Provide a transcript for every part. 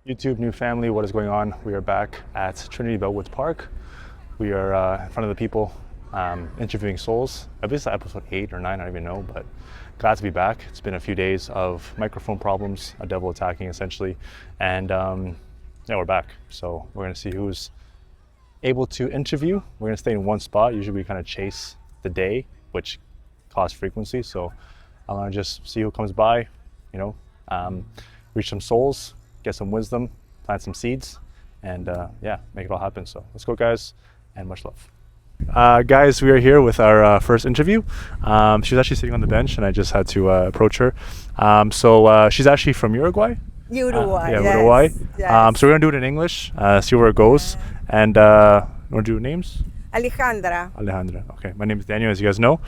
YouTube, new family, what is going on? We are back at Trinity Bellwoods Park. We are in front of the people interviewing souls. I believe it's episode 8 or 9, I don't even know, but glad to be back. It's been a few days of microphone problems, a devil attacking essentially, and yeah, we're back. So we're gonna see who's able to interview. We're gonna stay in one spot. Usually we kind of chase the day, which costs frequency. So I'm gonna just see who comes by, reach some souls, get some wisdom, plant some seeds, and yeah, make it all happen. So let's go, guys, and much love. Guys, we are here with our first interview. She was actually sitting on the bench, and I just had to approach her. So she's actually from Uruguay. Uruguay, yeah, yes, Uruguay. yes. So we're gonna do it in English, see where it goes, and you wanna do names? Alejandra. Alejandra. Okay, my name is Daniel, as you guys know.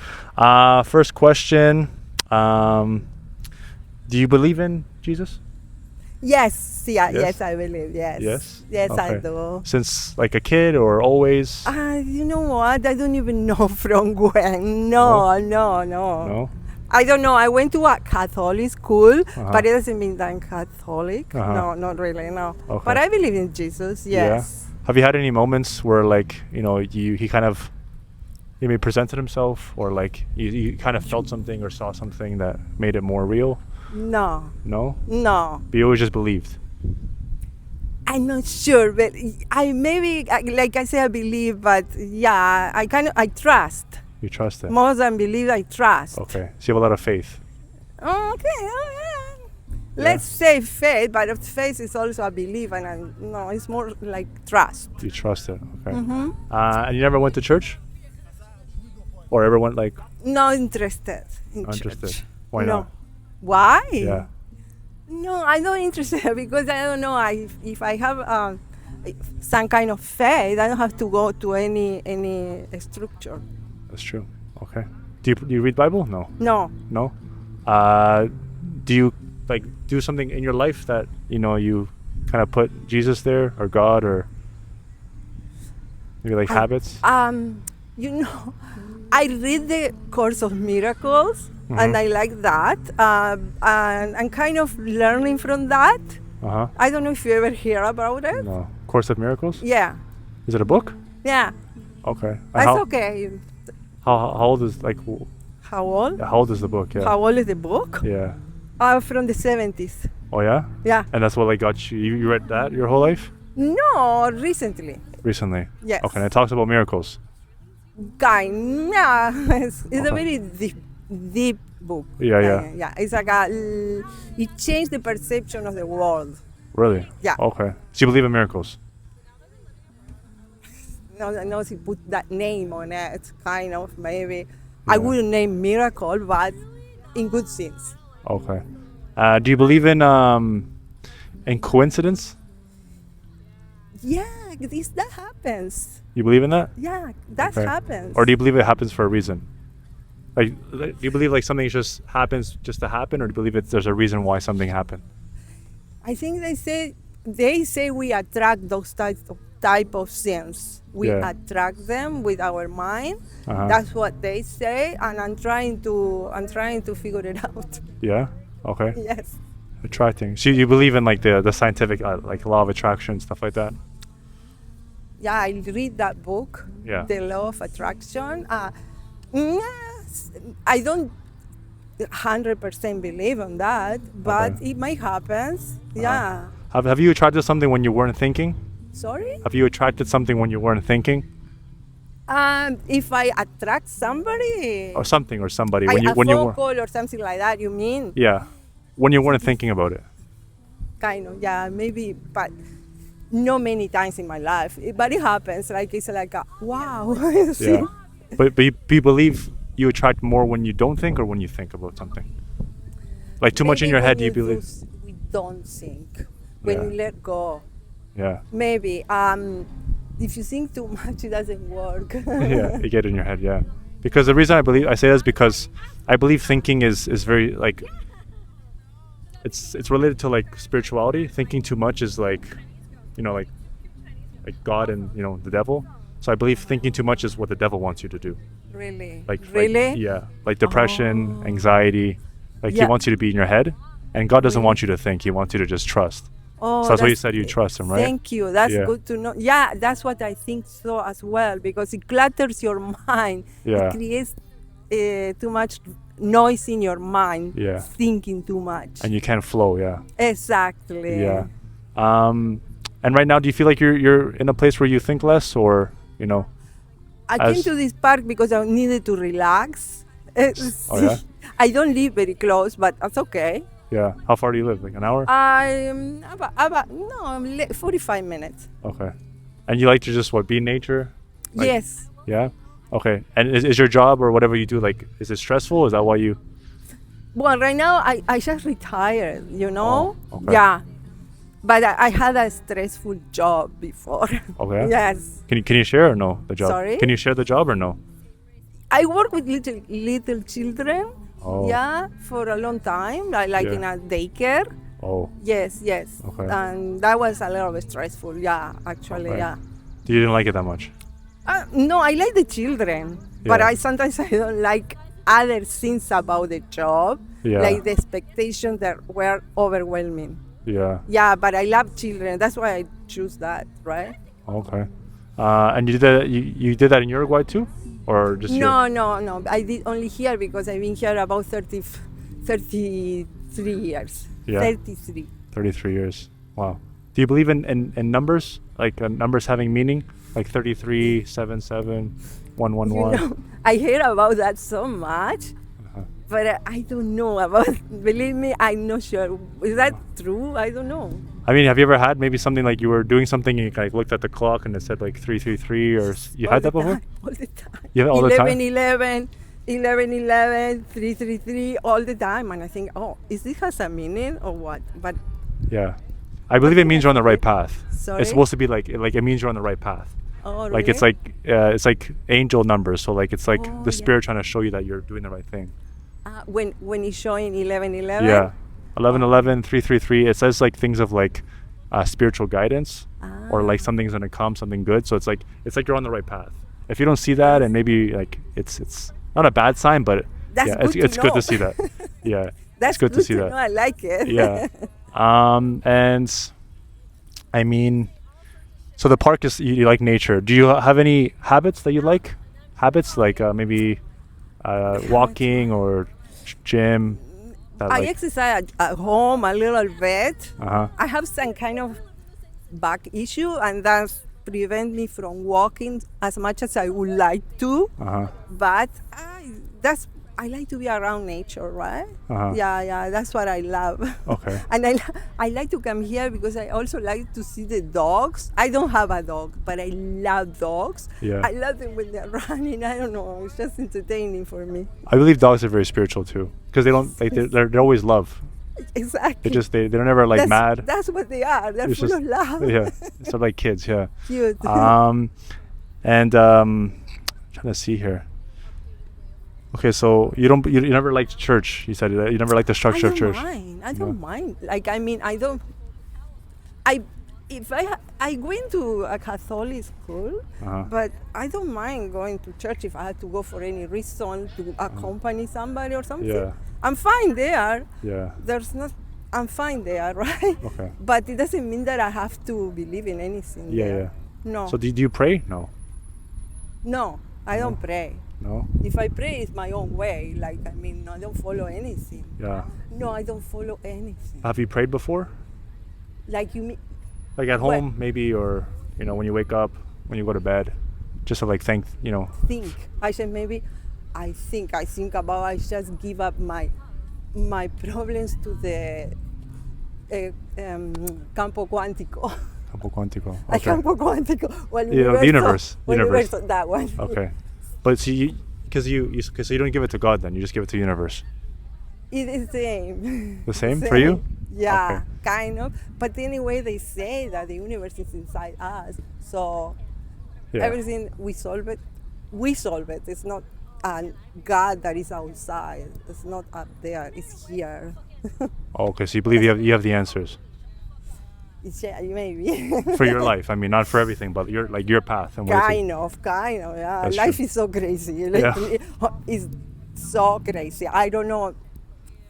First question: do you believe in Jesus? Yes, yeah, Yes? yes, I believe, yes. Yes? Yes, I Okay. do. Since like a kid or always? You know what? I don't even know from when. No. No? I don't know. I went to a Catholic school, Uh-huh. but it doesn't mean that I'm Catholic. Uh-huh. No, not really, no. Okay. But I believe in Jesus, yes. Yeah. Have you had any moments where like, he kind of maybe presented himself, or like you kind of felt something or saw something that made it more real? No, No? no. But you always just believed? I'm not sure, but like I say, I believe, but yeah, I trust. You trust it? More than believe, I trust. Okay. So you have a lot of faith? Okay, oh yeah. Let's say faith, but faith is also a belief, and no, it's more like trust. You trust it? Okay. Mm-hmm. And you never went to church? Or ever went like Not interested in interested? church. Why No. not? Why? Yeah. No, I'm not interested because I don't know. If I have some kind of faith, I don't have to go to any structure. That's true. Okay. Do you read Bible? No. No. No? Do you like do something in your life that you kind of put Jesus there, or God, or maybe like habits? I read the Course of Miracles, and I like that, and I'm kind of learning from that. Uh-huh. I don't know if you ever hear about it. No. Course of Miracles? Yeah, Is it a book? yeah, Okay. And that's how, okay. how old is How old? how old is the book? Yeah. How old is the book? Yeah. From the 70s. Oh yeah? Yeah. And that's what like got you you read that your whole life? No, recently. Recently? Yes. Okay, and it talks about miracles. Kinda. It's a Okay. very deep book. Yeah. Yeah. It's like it changed the perception of the world. Really? Yeah. Okay. So you believe in miracles? No, if you put that name on it, kind of maybe. I wouldn't name miracle, but in good sense. Okay. Do you believe in coincidence? Yeah, that happens. You believe in that? Yeah, that Okay. happens. Or do you believe it happens for a reason? Like, do you believe like something just happens just to happen, or do you believe there's a reason why something happened? I think they say we attract those type of things. We Yeah. attract them with our mind. Uh-huh. That's what they say, and I'm trying to figure it out. Yeah. Okay. Yes. Attracting. So you believe in like the scientific like law of attraction, stuff like that? Yeah, I read that book, Yeah. The Law of Attraction. Yes, I don't 100% believe on that, but Okay. it might happen. Yeah. Have you attracted something when you weren't thinking? Sorry? Have you attracted something when you weren't thinking, If I attract somebody, or something or somebody a when you phone were? call or something like that, you mean? Yeah. When you weren't thinking about it. Kind of, yeah, maybe, but not many times in my life. But it happens. Like it's like, wow. See? Yeah. But you believe you attract more when you don't think, or when you think about something? Like too much in Maybe your when head, you do believe? we don't think. When Yeah. you let go. Yeah. Maybe. If you think too much, it doesn't work. Yeah, you get it in your head, yeah. Because the reason I say that is because I believe thinking is very like it's related to like spirituality. Thinking too much is like like God and the devil. So I believe thinking too much is what the devil wants you to do. Really? Like Really? yeah, like depression, Oh. anxiety. Like he Yeah. wants you to be in your head, and God doesn't Really? want you to think. He wants you to just trust. Oh, So that's why you said you trust him, right? Thank you. That's Yeah. good to know. Yeah, that's what I think so as well, because it clutters your mind. Yeah. It creates too much noise in your mind, Yeah. thinking too much. And you can't flow, yeah. Exactly. Yeah. And right now, do you feel like you're in a place where you think less, or I came as- to this park because I needed to relax. Oh, yeah? I don't live very close, but that's okay. Yeah. How far do you live? Like an hour? I'm about 45 minutes. Okay. And you like to just be in nature? Like- Yes. Yeah. Okay. And is your job or whatever you do, like, is it stressful? Is that why you? Well, right now I just retired, Oh, okay. Yeah. But I had a stressful job before. Okay. Yes. Can you share or no the job? Sorry? Can you share the job or no? I work with little children. Oh. Yeah, for a long time, like Yeah. in a daycare. Oh. Yes. Okay. And that was a little bit stressful. Yeah, actually, Okay. yeah. You didn't like it that much? No, I like the children, but Yeah. I sometimes I don't like other things about the job, Yeah. like the expectations that were overwhelming. Yeah. Yeah, but I love children. That's why I choose that, right? Okay. And you did that. You did that in Uruguay too, or just here? No. I did only here because I've been here about 33 years. Yeah. 33. 33 years. Wow. Do you believe in numbers? Like numbers having meaning? Like 33, 77, 111? I hear about that so much, but I don't know about. Believe me, I'm not sure. Is that true? I don't know. I mean, have you ever had maybe something like you were doing something and you like looked at the clock and it said like 333 or you All had the that before? time, all the time. You have it all the time? 11, 333, all the time. And I think, oh, is this has a meaning or what? But Yeah. I believe it means you're on the right path. Sorry? It's supposed to be like it means you're on the right path. oh, Like it's really? like angel numbers. So like it's like Oh, the yeah. spirit trying to show you that you're doing the right thing. When it's showing 11, Yeah. 1111, 333. It says like things of like spiritual guidance or like something's gonna come, something good. So it's like you're on the right path. If you don't see that, and maybe like it's not a bad sign, but That's yeah, good it's to good know. to see that. Yeah. That's it's good to see that. know. I like it. Yeah. And I mean, so the park is you like nature. Do you have any habits that you like? Habits like maybe walking or gym. That I like, exercise at home a little bit. uh-huh. I have some kind of back issue, and that's prevent me from walking as much as I would like to. Uh-huh. But I like to be around nature, right? Uh-huh. Yeah, that's what I love. Okay. And I like to come here because I also like to see the dogs. I don't have a dog, but I love dogs. Yeah. I love them when they're running. I don't know, it's just entertaining for me. I believe dogs are very spiritual too, because they don't like they're always love. Exactly. They're never like mad. That's what they are. They're It's full just- of love. Yeah, sort of like kids. Yeah. Cute. And trying to see here. Okay, so you never liked church. You said that you never liked the structure of church. I don't mind. Like, I mean, I don't. I went to a Catholic school, Uh-huh. but I don't mind going to church if I had to go for any reason to accompany somebody or something. Yeah. I'm fine there. Yeah. I'm fine there, right? Okay. But it doesn't mean that I have to believe in anything. Yeah, there. yeah. No. So do you pray? No. No, I don't pray. No. If I pray, it's my own way. Like, I mean, I don't follow anything. Yeah. No, I don't follow anything. Have you prayed before? Like, you mean, Like at When? home, maybe, or when you wake up, when you go to bed, just to like thank. think. I said maybe I think about, I just give up my problems to the campo cuántico. Campo cuántico. A Okay. campo cuántico. Well, Yeah, the universe. Well, Universe. that one. Okay. But see, because you don't give it to God, then you just give it to the universe. It is the same. The same for you? Yeah, Okay. kind of. But anyway, they say that the universe is inside us. So Yeah. everything we solve it. It's not a God that is outside. It's not up there. It's here. Oh, okay. So you believe you have the answers Yeah, maybe. for your life. I mean, not for everything, but your path and what it's- kind of. Yeah. That's Life true. is so crazy. Yeah. It's so crazy. I don't know.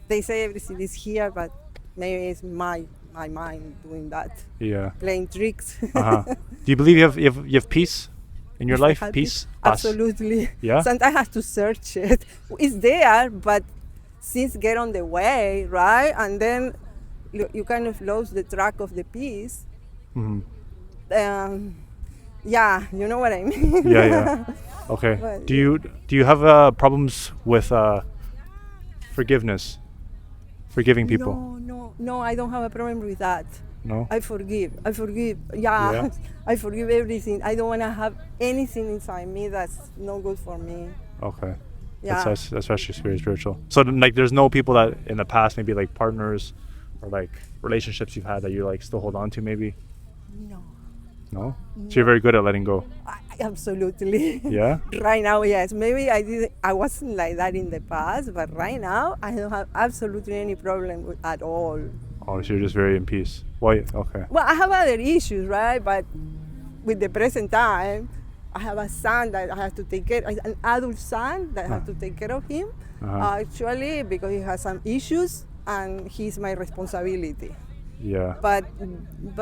They say everything is here, but maybe it's my my mind doing that, Yeah. playing tricks. Uh-huh. Do you believe you have peace in your If I life? had Peace? Paz? Absolutely. Yeah? Sometimes I have to search it. It's there, but things get on the way, right? And then you kind of lose the track of the peace. Hmm. Yeah, you know what I mean. Yeah, yeah. Okay. But Do you have problems with forgiveness? Forgiving people? no, I don't have a problem with that. No? I forgive. Yeah. Yeah, I forgive everything. I don't want to have anything inside me that's no good for me. Okay. Yeah. That's actually very spiritual. So then, like, there's no people that in the past, maybe like partners or like relationships you've had that you like still hold on to, maybe? No. No? So you're very good at letting go. Absolutely. Yeah? Right now, yes. Maybe I wasn't like that in the past, but right now I don't have absolutely any problem with at all. Oh, so you're just very in peace. Why? Okay. Well, I have other issues, right? But with the present time, I have a son that I have to take care, an adult son that I have to take care of him. Uh-huh. Actually, because he has some issues, and he's my responsibility. Yeah. But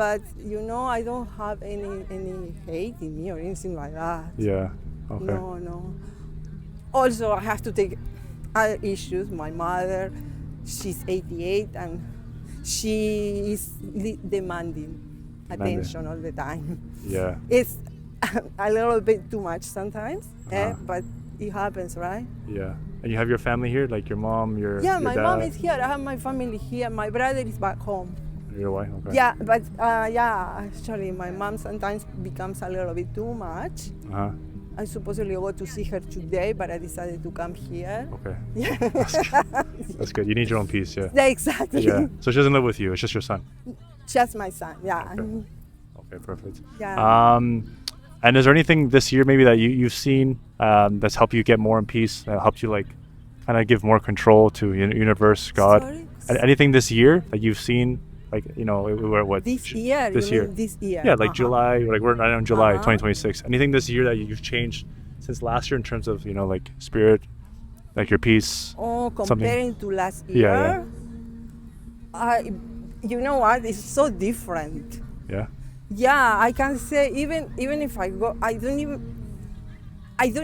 I don't have any hate in me or anything like that. Yeah. Okay. No. Also, I have to take other issues. My mother, she's 88 and she is demanding attention all the time. Yeah. It's a little bit too much sometimes, Uh-huh. but it happens, right? Yeah. And you have your family here, like your mom, your My dad, mom is here. I have my family here. My brother is back home. your wife. Okay. Yeah, but actually, my mom sometimes becomes a little bit too much. Uh-huh. I supposedly go to see her today, but I decided to come here. Okay. Yeah. That's good. You need your own peace. Yeah. Yeah, exactly. Yeah. So she doesn't live with you. It's just your son. Just my son. Yeah. Okay. Okay. Perfect. Yeah. And is there anything this year maybe that you've seen that's helped you get more in peace? That helped you like kind of give more control to universe, God? Sorry? Anything this year that you've seen? Like, we're what? This year. This you year. mean this year. Yeah, like July. Like we're right now in July Uh-huh. 2026. Anything this year that you've changed since last year in terms of like spirit, like your peace? Oh, something? comparing to last Yeah, year. You know what? It's so different. Yeah. Yeah, I can say even if I go, I don't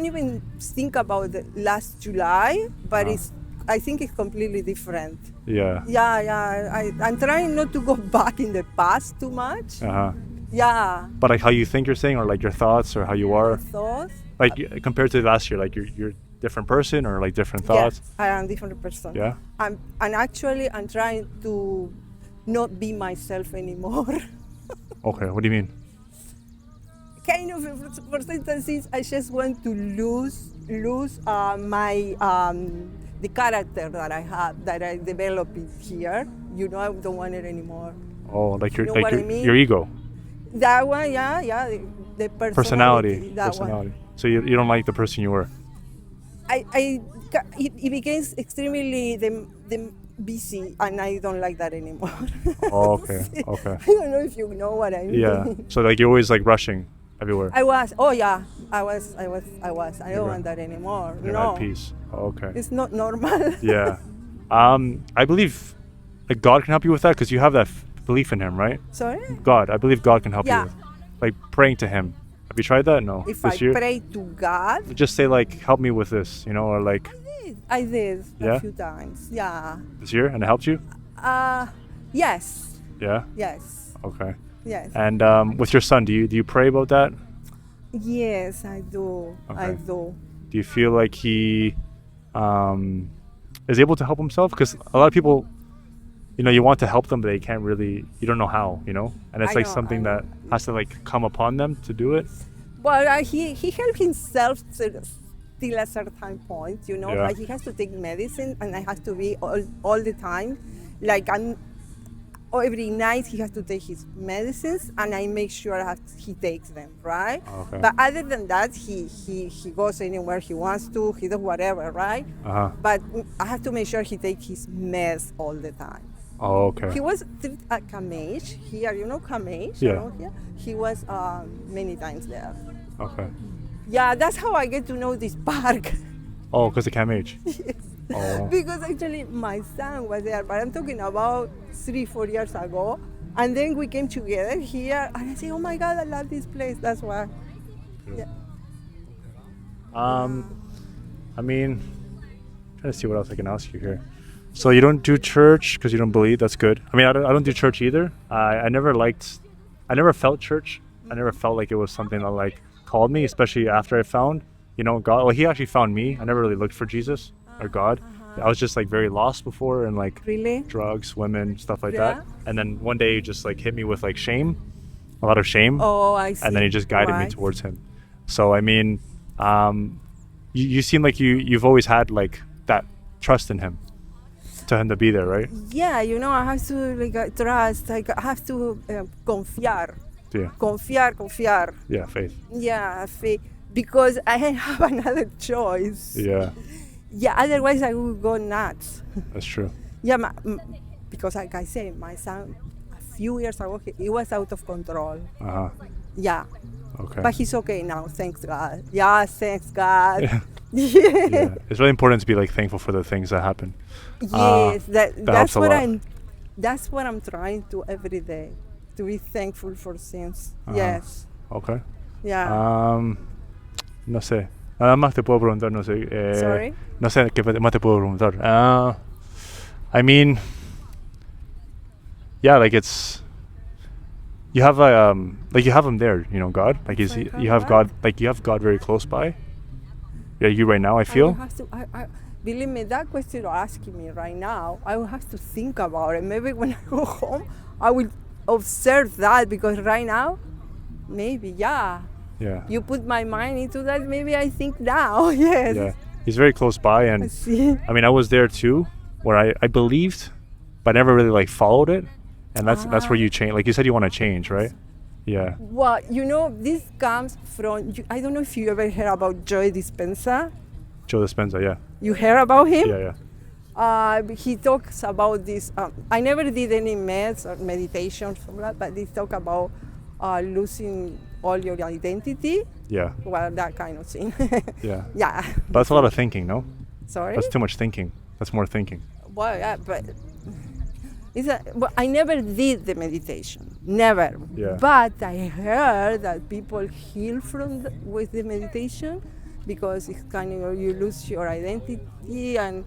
even think about the last July, but I think it's completely different. Yeah. Yeah. I'm trying not to go back in the past too much. Uh-huh. Yeah. But like how you think you're saying, or like your thoughts, or how you are, Thoughts. like compared to last year, like you're different person, or like different thoughts. Yes, I am a different person. Yeah. And actually, I'm trying to not be myself anymore. Okay. What do you mean? Kind of, for instance, I just want to lose my the character that I have, that I developed here. I don't want it anymore. Oh, like You know what I mean? your ego, That one, yeah, the personality. That one. So you don't like the person you were. It became extremely busy, and I don't like that anymore. Oh, okay. Okay. I don't know if you know what I mean. Yeah. So like you're always like rushing everywhere. I was. Oh yeah, I was. I don't want that anymore. You're No, at peace. Oh, okay. it's not normal. Yeah. I believe like God can help you with that because you have that belief in Him, right? Sorry. God, I believe God can help Yeah. you with, like praying to Him. Have you tried that? No. If This I year? pray to God, Just say like, help me with this, or like I did Yeah? a few times. Yeah. this year, and it helped you. Yes. Yeah. Yes. Okay. Yes. And with your son, do you pray about that? Yes, I do. I Okay. do. Do you feel like he is able to help himself? Because a lot of people, you want to help them, but they can't really. You don't know how, and it's I like know, something I that has to like come upon them to do it. But he helped himself till a certain point, Yeah. Like he has to take medicine, and I have to be all the time. Like every night he has to take his medicines, and I make sure he takes them, right? Okay. But other than that, he goes anywhere he wants to. He does whatever, right? Uh-huh. But I have to make sure he takes his meds all the time. Oh, okay. He was at Kamej here, Kamej? Yeah. Around here? He was many times there. Okay. Yeah, that's how I get to know this park. Oh, because of CAMH. Oh. Because actually my son was there, but I'm talking about 3-4 years ago. And then we came together here, and I say, oh my God, I love this place. That's why. Yeah. I mean, trying to see what else I can ask you here. So you don't do church because you don't believe. That's good. I mean, I don't do church either. I never felt church. I never felt like it was something that like called me, especially after I found, God. Well, he actually found me. I never really looked for Jesus or God. I was just like very lost before and like Really? drugs, women, stuff like Yeah. that. And then one day he just like hit me with like shame, a lot of shame. Oh, I see. And then he just guided me Right. towards him. So I mean, you seem like you've always had like that trust in him, to him to be there, right? Yeah, I have to trust. I have to confiar. Yeah. Confiar. Yeah, faith. Yeah, because I don't have another choice. Yeah, Yeah, otherwise I would go nuts. that's true. Yeah, because like I say, my son, a few years ago, he was out of control. Uh-huh. Yeah, Okay. but he's okay now, thanks God. Yeah, thanks God. Yeah. Yeah. Yeah. It's really important to be like thankful for the things that happen. Yes, that that's helps a what lot. That's what I'm trying to every day, to be thankful for things. Uh-huh. Yes. Okay. Yeah. No sé. Nada más te puedo preguntar, no sé. Sorry? No sé qué más te puedo preguntar. I mean, yeah, like it's, you have you have him there, God. Like you have God, like you have God very close by. Yeah, you right now, I I feel. will have to, believe me, that question you're asking me right now, I will have to think about it. Maybe when I go home, I will observe that, because right now, maybe, yeah. Yeah. You put my mind into that, maybe I think now, yes. Yeah. He's very close by, I and see. I mean, I was there too, where I believed, but I never really like followed it, and that's where you change. Like you said, you want to change, right? Yeah. Well, this comes from, I don't know if you ever heard about Joe Dispenza. Joe Dispenza, yeah. You heard about him? Yeah, yeah. He talks about this. I never did any meds or meditation from that, but they talk about losing all your identity. Yeah. Well, that kind of thing. Yeah. Yeah. But that's a lot of thinking, no? Sorry? That's too much thinking. That's more thinking. Well, yeah, but I never did the meditation. Never. Yeah. But I heard that people heal with the meditation, because it's kind of, you lose your identity, and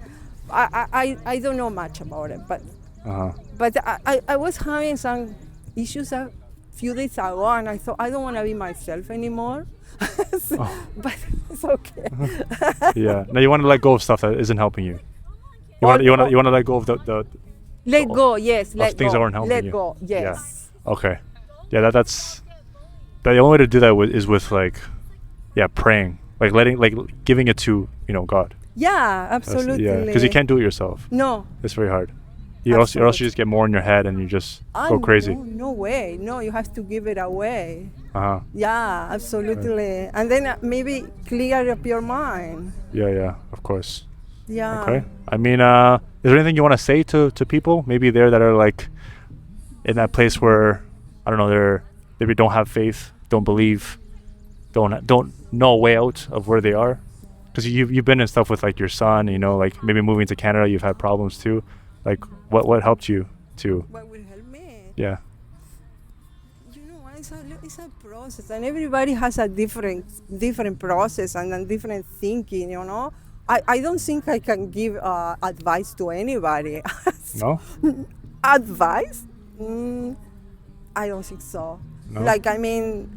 I don't know much about it, but Uh-huh. But I was having some issues a few days ago, and I thought I don't want to be myself anymore. But it's okay. Yeah. Now you want to let go of stuff that isn't helping you. You want to let go of the Let go, yes. Let things go. that weren't helping let you. go, yes. Yeah. Okay. Yeah, that's the only way to do that is with praying, giving it to God. Yeah, absolutely. Yeah, because you can't do it yourself. No. It's very hard. Or else you just get more in your head and you just go crazy. No way. No, you have to give it away. Uh-huh. Yeah, absolutely. And then maybe clear up your mind. Yeah, of course. Yeah. Okay. I mean, is there anything you want to say to people maybe there that are like in that place where, I don't know, they're maybe don't have faith, don't believe, don't know a way out of where they are? Because you've been in stuff with like your son, like maybe moving to Canada, you've had problems too. Like what helped you to? What will help me? Yeah. It's a process, and everybody has a different process and a different thinking. I don't think I can give advice to anybody. No. Advice? I don't think so. No? Like I mean,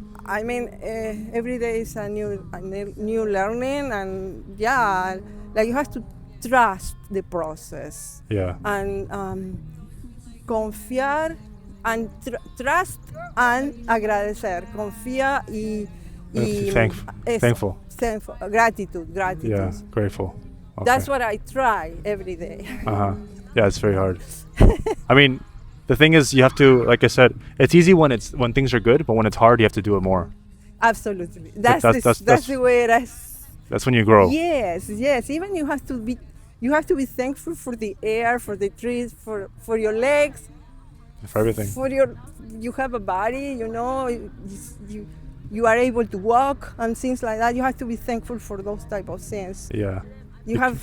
every day is a new learning, and yeah, like you have to trust the process. Yeah. And confiar and trust and agradecer. Confía y thankful. Gratitude. Yeah, grateful. Okay. That's what I try every day. Uh-huh. Yeah, it's very hard. I mean, the thing is, you have to, like I said, it's easy when things are good, but when it's hard, you have to do it more. Absolutely. That's the way it is. That's when you grow. Yes. Even you have to be thankful for the air, for the trees, for your legs, For everything. You have a body, you are able to walk and things like that. You have to be thankful for those type of things. Yeah. You have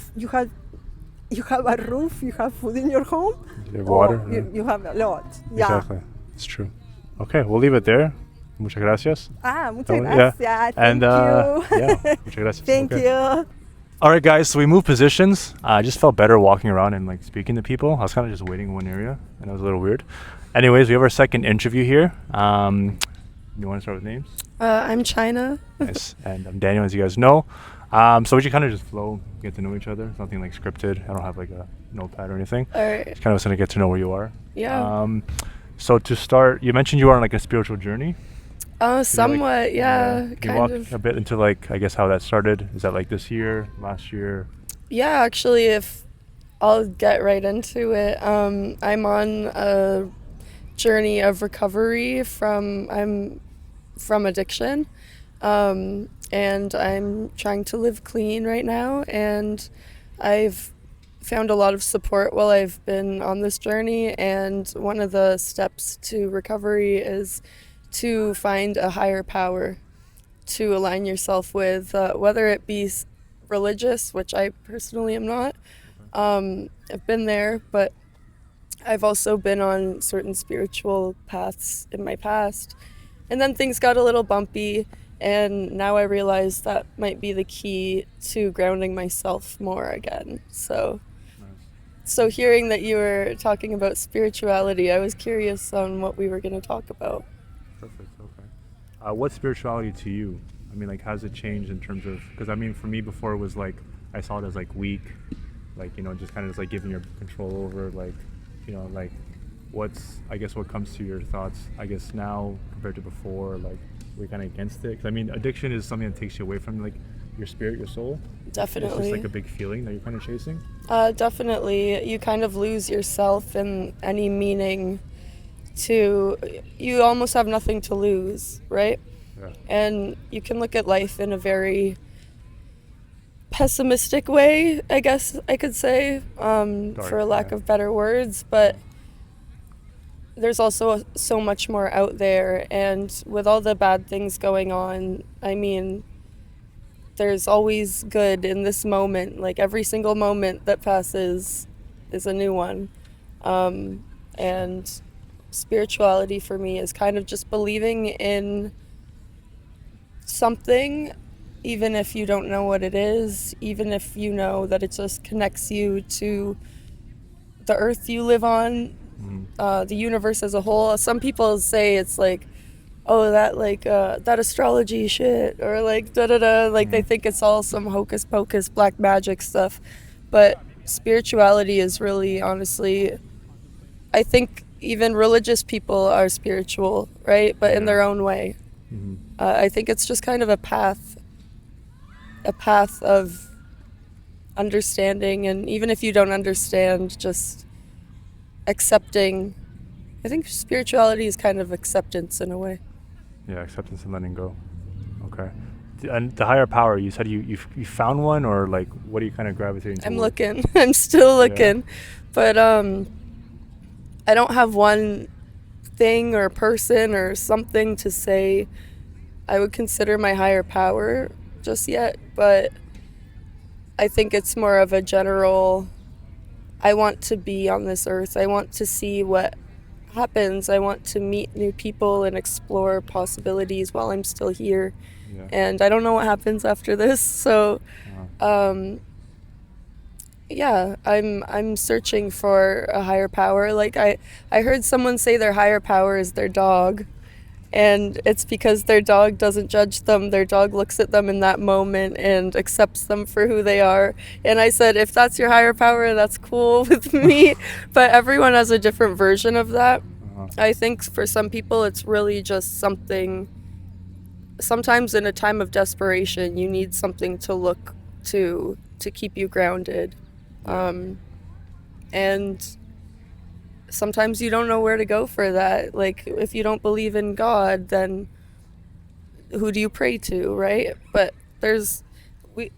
a roof, you have food in your home. You have water. You have a lot. Yeah. Exactly. It's true. Okay, we'll leave it there. Muchas gracias. Muchas Yeah. gracias. And Thank you. yeah, muchas gracias. Thank Okay. you. All right, guys. So we moved positions. I just felt better walking around and like speaking to people. I was kind of just waiting in one area, and it was a little weird. Anyways, we have our second interview here. You want to start with names? I'm China. Nice. And I'm Daniel, as you guys know. So we should kind of just flow, get to know each other. It's nothing like scripted. I don't have like a notepad or anything. All right. Just kind of want to get to know where you are. Yeah. So to start, you mentioned you are on like a spiritual journey. Somewhat, yeah. Can you Kind walk of. a bit into like, I guess, how that started? Is that like this year, last year? Yeah, actually, if I'll get right into it. I'm on a journey of recovery I'm from addiction. And I'm trying to live clean right now. And I've found a lot of support while I've been on this journey. And one of the steps to recovery is to find a higher power to align yourself with, whether it be religious, which I personally am not. I've been there, but I've also been on certain spiritual paths in my past. And then things got a little bumpy, and now I realize that might be the key to grounding myself more again. So hearing that you were talking about spirituality, I was curious on what we were going to talk about. Perfect. Okay. What's spirituality to you? I mean, like, how's it changed in terms of? Because I mean, for me, before it was like I saw it as like weak, like just kind of just like giving your control over, like like what's what comes to your thoughts? I guess now compared to before, like we're kind of against it. 'Cause I mean, addiction is something that takes you away from like your spirit, your soul. Definitely. It's just like a big feeling that you're kind of chasing. Definitely. You kind of lose yourself and any meaning you almost have nothing to lose, right? Yeah. And you can look at life in a very pessimistic way, I guess I could say, for a lack of better words, but there's also so much more out there, and with all the bad things going on, I mean, there's always good in this moment. Like every single moment that passes is a new one. And spirituality for me is kind of just believing in something, even if you don't know what it is, even if you know that it just connects you to the earth you live on, the universe as a whole. Some people say it's like, oh, that astrology shit, or like da-da-da, like they think it's all some hocus pocus black magic stuff. But spirituality is really, honestly, I think even religious people are spiritual, right? But in their own way. I think it's just kind of a path of understanding, and even if you don't understand, just accepting. I think spirituality is kind of acceptance in a way. Yeah, acceptance and letting go. Okay. And the higher power, you said you found one, or like what are you kind of gravitating towards? I'm looking. I'm still looking. Yeah. But I don't have one thing or person or something to say I would consider my higher power just yet, but I think it's more of a general, I want to be on this earth. I want to see what happens. I want to meet new people and explore possibilities while I'm still here. Yeah. And I don't know what happens after this, so yeah, I'm searching for a higher power. Like I heard someone say their higher power is their dog, and it's because their dog doesn't judge them. Their dog looks at them in that moment and accepts them for who they are. And I said, if that's your higher power, that's cool with me. But everyone has a different version of that. I think for some people, it's really just something. Sometimes in a time of desperation, you need something to look to keep you grounded. And sometimes you don't know where to go for that. Like, if you don't believe in God, then who do you pray to, right? But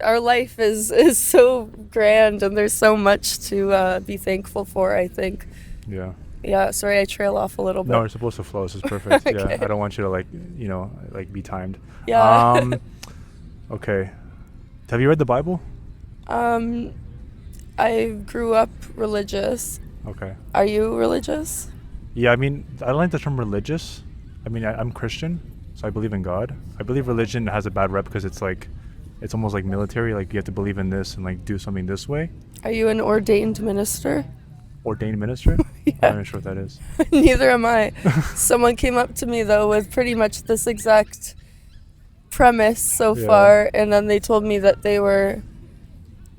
our life is so grand, and there's so much to be thankful for, I think. Yeah. Yeah, sorry, I trail off a little bit. No, you're supposed to flow. This is perfect. Okay. Yeah, I don't want you to be timed. Yeah. Okay. Have you read the Bible? I grew up religious. Okay. Are you religious? Yeah, I mean, I don't like the term religious. I mean, I'm Christian, so I believe in God. I believe religion has a bad rep because it's like, it's almost like military. Like you have to believe in this and like do something this way. Are you an ordained minister? Ordained minister? I'm not even sure what that is. Neither am I. Someone came up to me though with pretty much this exact premise so Yeah. far, and then they told me that they were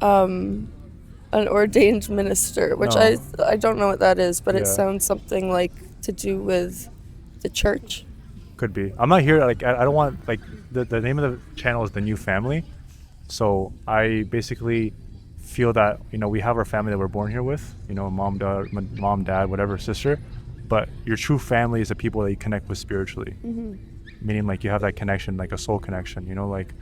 an ordained minister, which No. I don't know what that is, but it Yeah. sounds something like to do with the church. Could be. I'm not here, like, I don't want, like, the name of the channel is The New Family. So I basically feel that, you know, we have our family that we're born here with, you know, mom, dad, whatever, sister. But your true family is the people that you connect with spiritually. Meaning, like, you have that connection, like a soul connection, you know, like,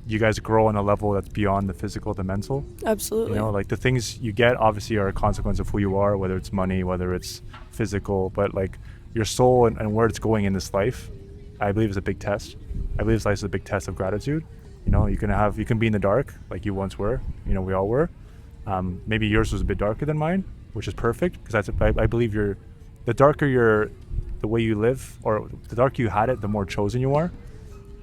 you guys grow on a level that's beyond the physical, the mental. Absolutely. You know, like the things you get obviously are a consequence of who you are, whether it's money, whether it's physical, but like your soul and where it's going in this life, I believe is a big test. I believe this life is a big test of gratitude. You know, you can be in the dark like you once were, you know, we all were. Maybe yours was a bit darker than mine, which is perfect because I believe the way you live, or the darker you had it, the more chosen you are.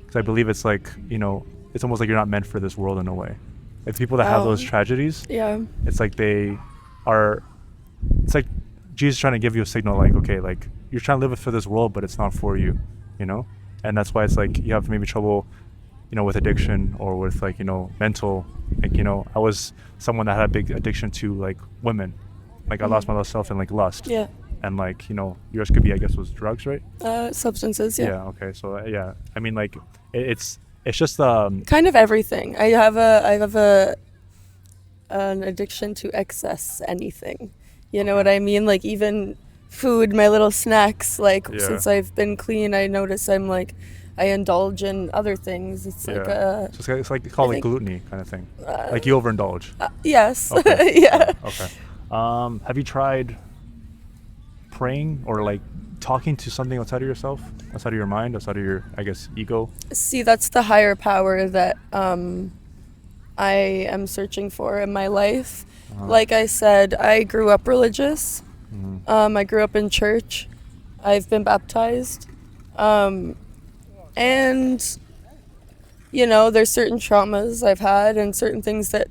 Because I believe it's like, you know, it's almost like you're not meant for this world in a way. Like people that have those tragedies, Yeah. it's like it's like Jesus trying to give you a signal, like, okay, like you're trying to live for this world, but it's not for you, you know? And that's why it's like you have maybe trouble, you know, with addiction or with like, you know, mental, like, you know, I was someone that had a big addiction to like women. Like I lost myself in like lust. Yeah. And like, you know, yours could be, I guess, was drugs, right? Substances, yeah. Yeah, okay. So yeah, I mean like it's just Kind of everything. I have an addiction to excess anything. You know what I mean? Like even food, my little snacks, like Yeah. since I've been clean, I notice I'm like I indulge in other things. It's like so it's like called like think- gluttony kind of thing. Like you overindulge. yes. Okay. Yeah. Okay. Have you tried praying or like talking to something outside of yourself, outside of your mind, outside of your, I guess, ego? See, that's the higher power that I am searching for in my life. Like I said, I grew up religious. I grew up in church. I've been baptized. And, you know, there's certain traumas I've had and certain things that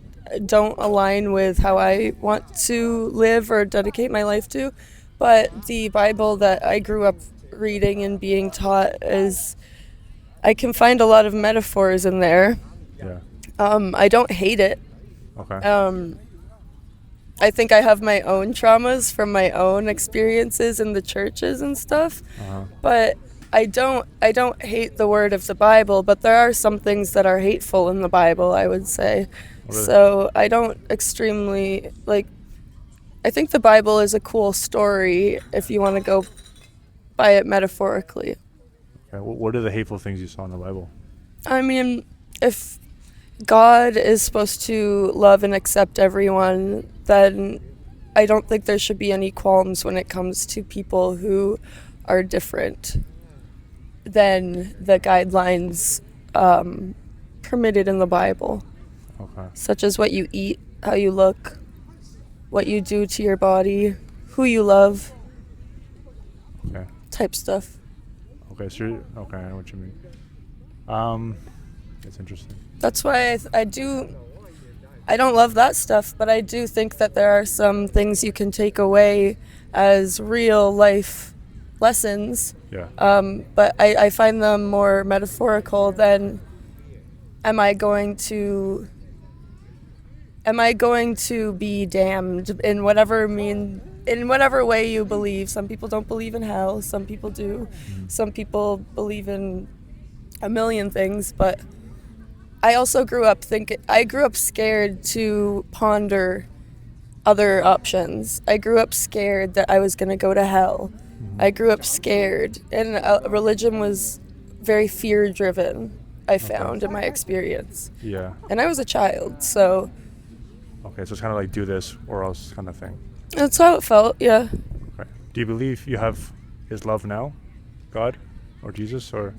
don't align with how I want to live or dedicate my life to. But the Bible that I grew up reading and being taught is, I can find a lot of metaphors in there. Yeah. I don't hate it. Okay. I think I have my own traumas from my own experiences in the churches and stuff. But I don't hate the word of the Bible, but there are some things that are hateful in the Bible, I would say. Really? So I don't extremely like, I think the Bible is a cool story if you want to go by it metaphorically. Okay. What are the hateful things you saw in the Bible? I mean, if God is supposed to love and accept everyone, then I don't think there should be any qualms when it comes to people who are different than the guidelines permitted in the Bible, Okay. such as what you eat, how you look, what you do to your body, who you love, Okay. type stuff. Okay. Okay. I know what you mean. It's interesting. That's why I don't love that stuff, but I do think that there are some things you can take away as real life lessons. Yeah. But I find them more metaphorical than am I going to be damned in whatever way you believe. Some people don't believe in hell, some people do. Some people believe in a million things, but I also grew up scared to ponder other options. I grew up scared that I was going to go to hell. I grew up scared, and religion was very fear-driven, I found in my experience. Yeah. And I was a child, so Okay. So it's kind of like do this or else kind of thing. that's how it felt, yeah. Okay. Do you believe you have His love now, God, or Jesus, or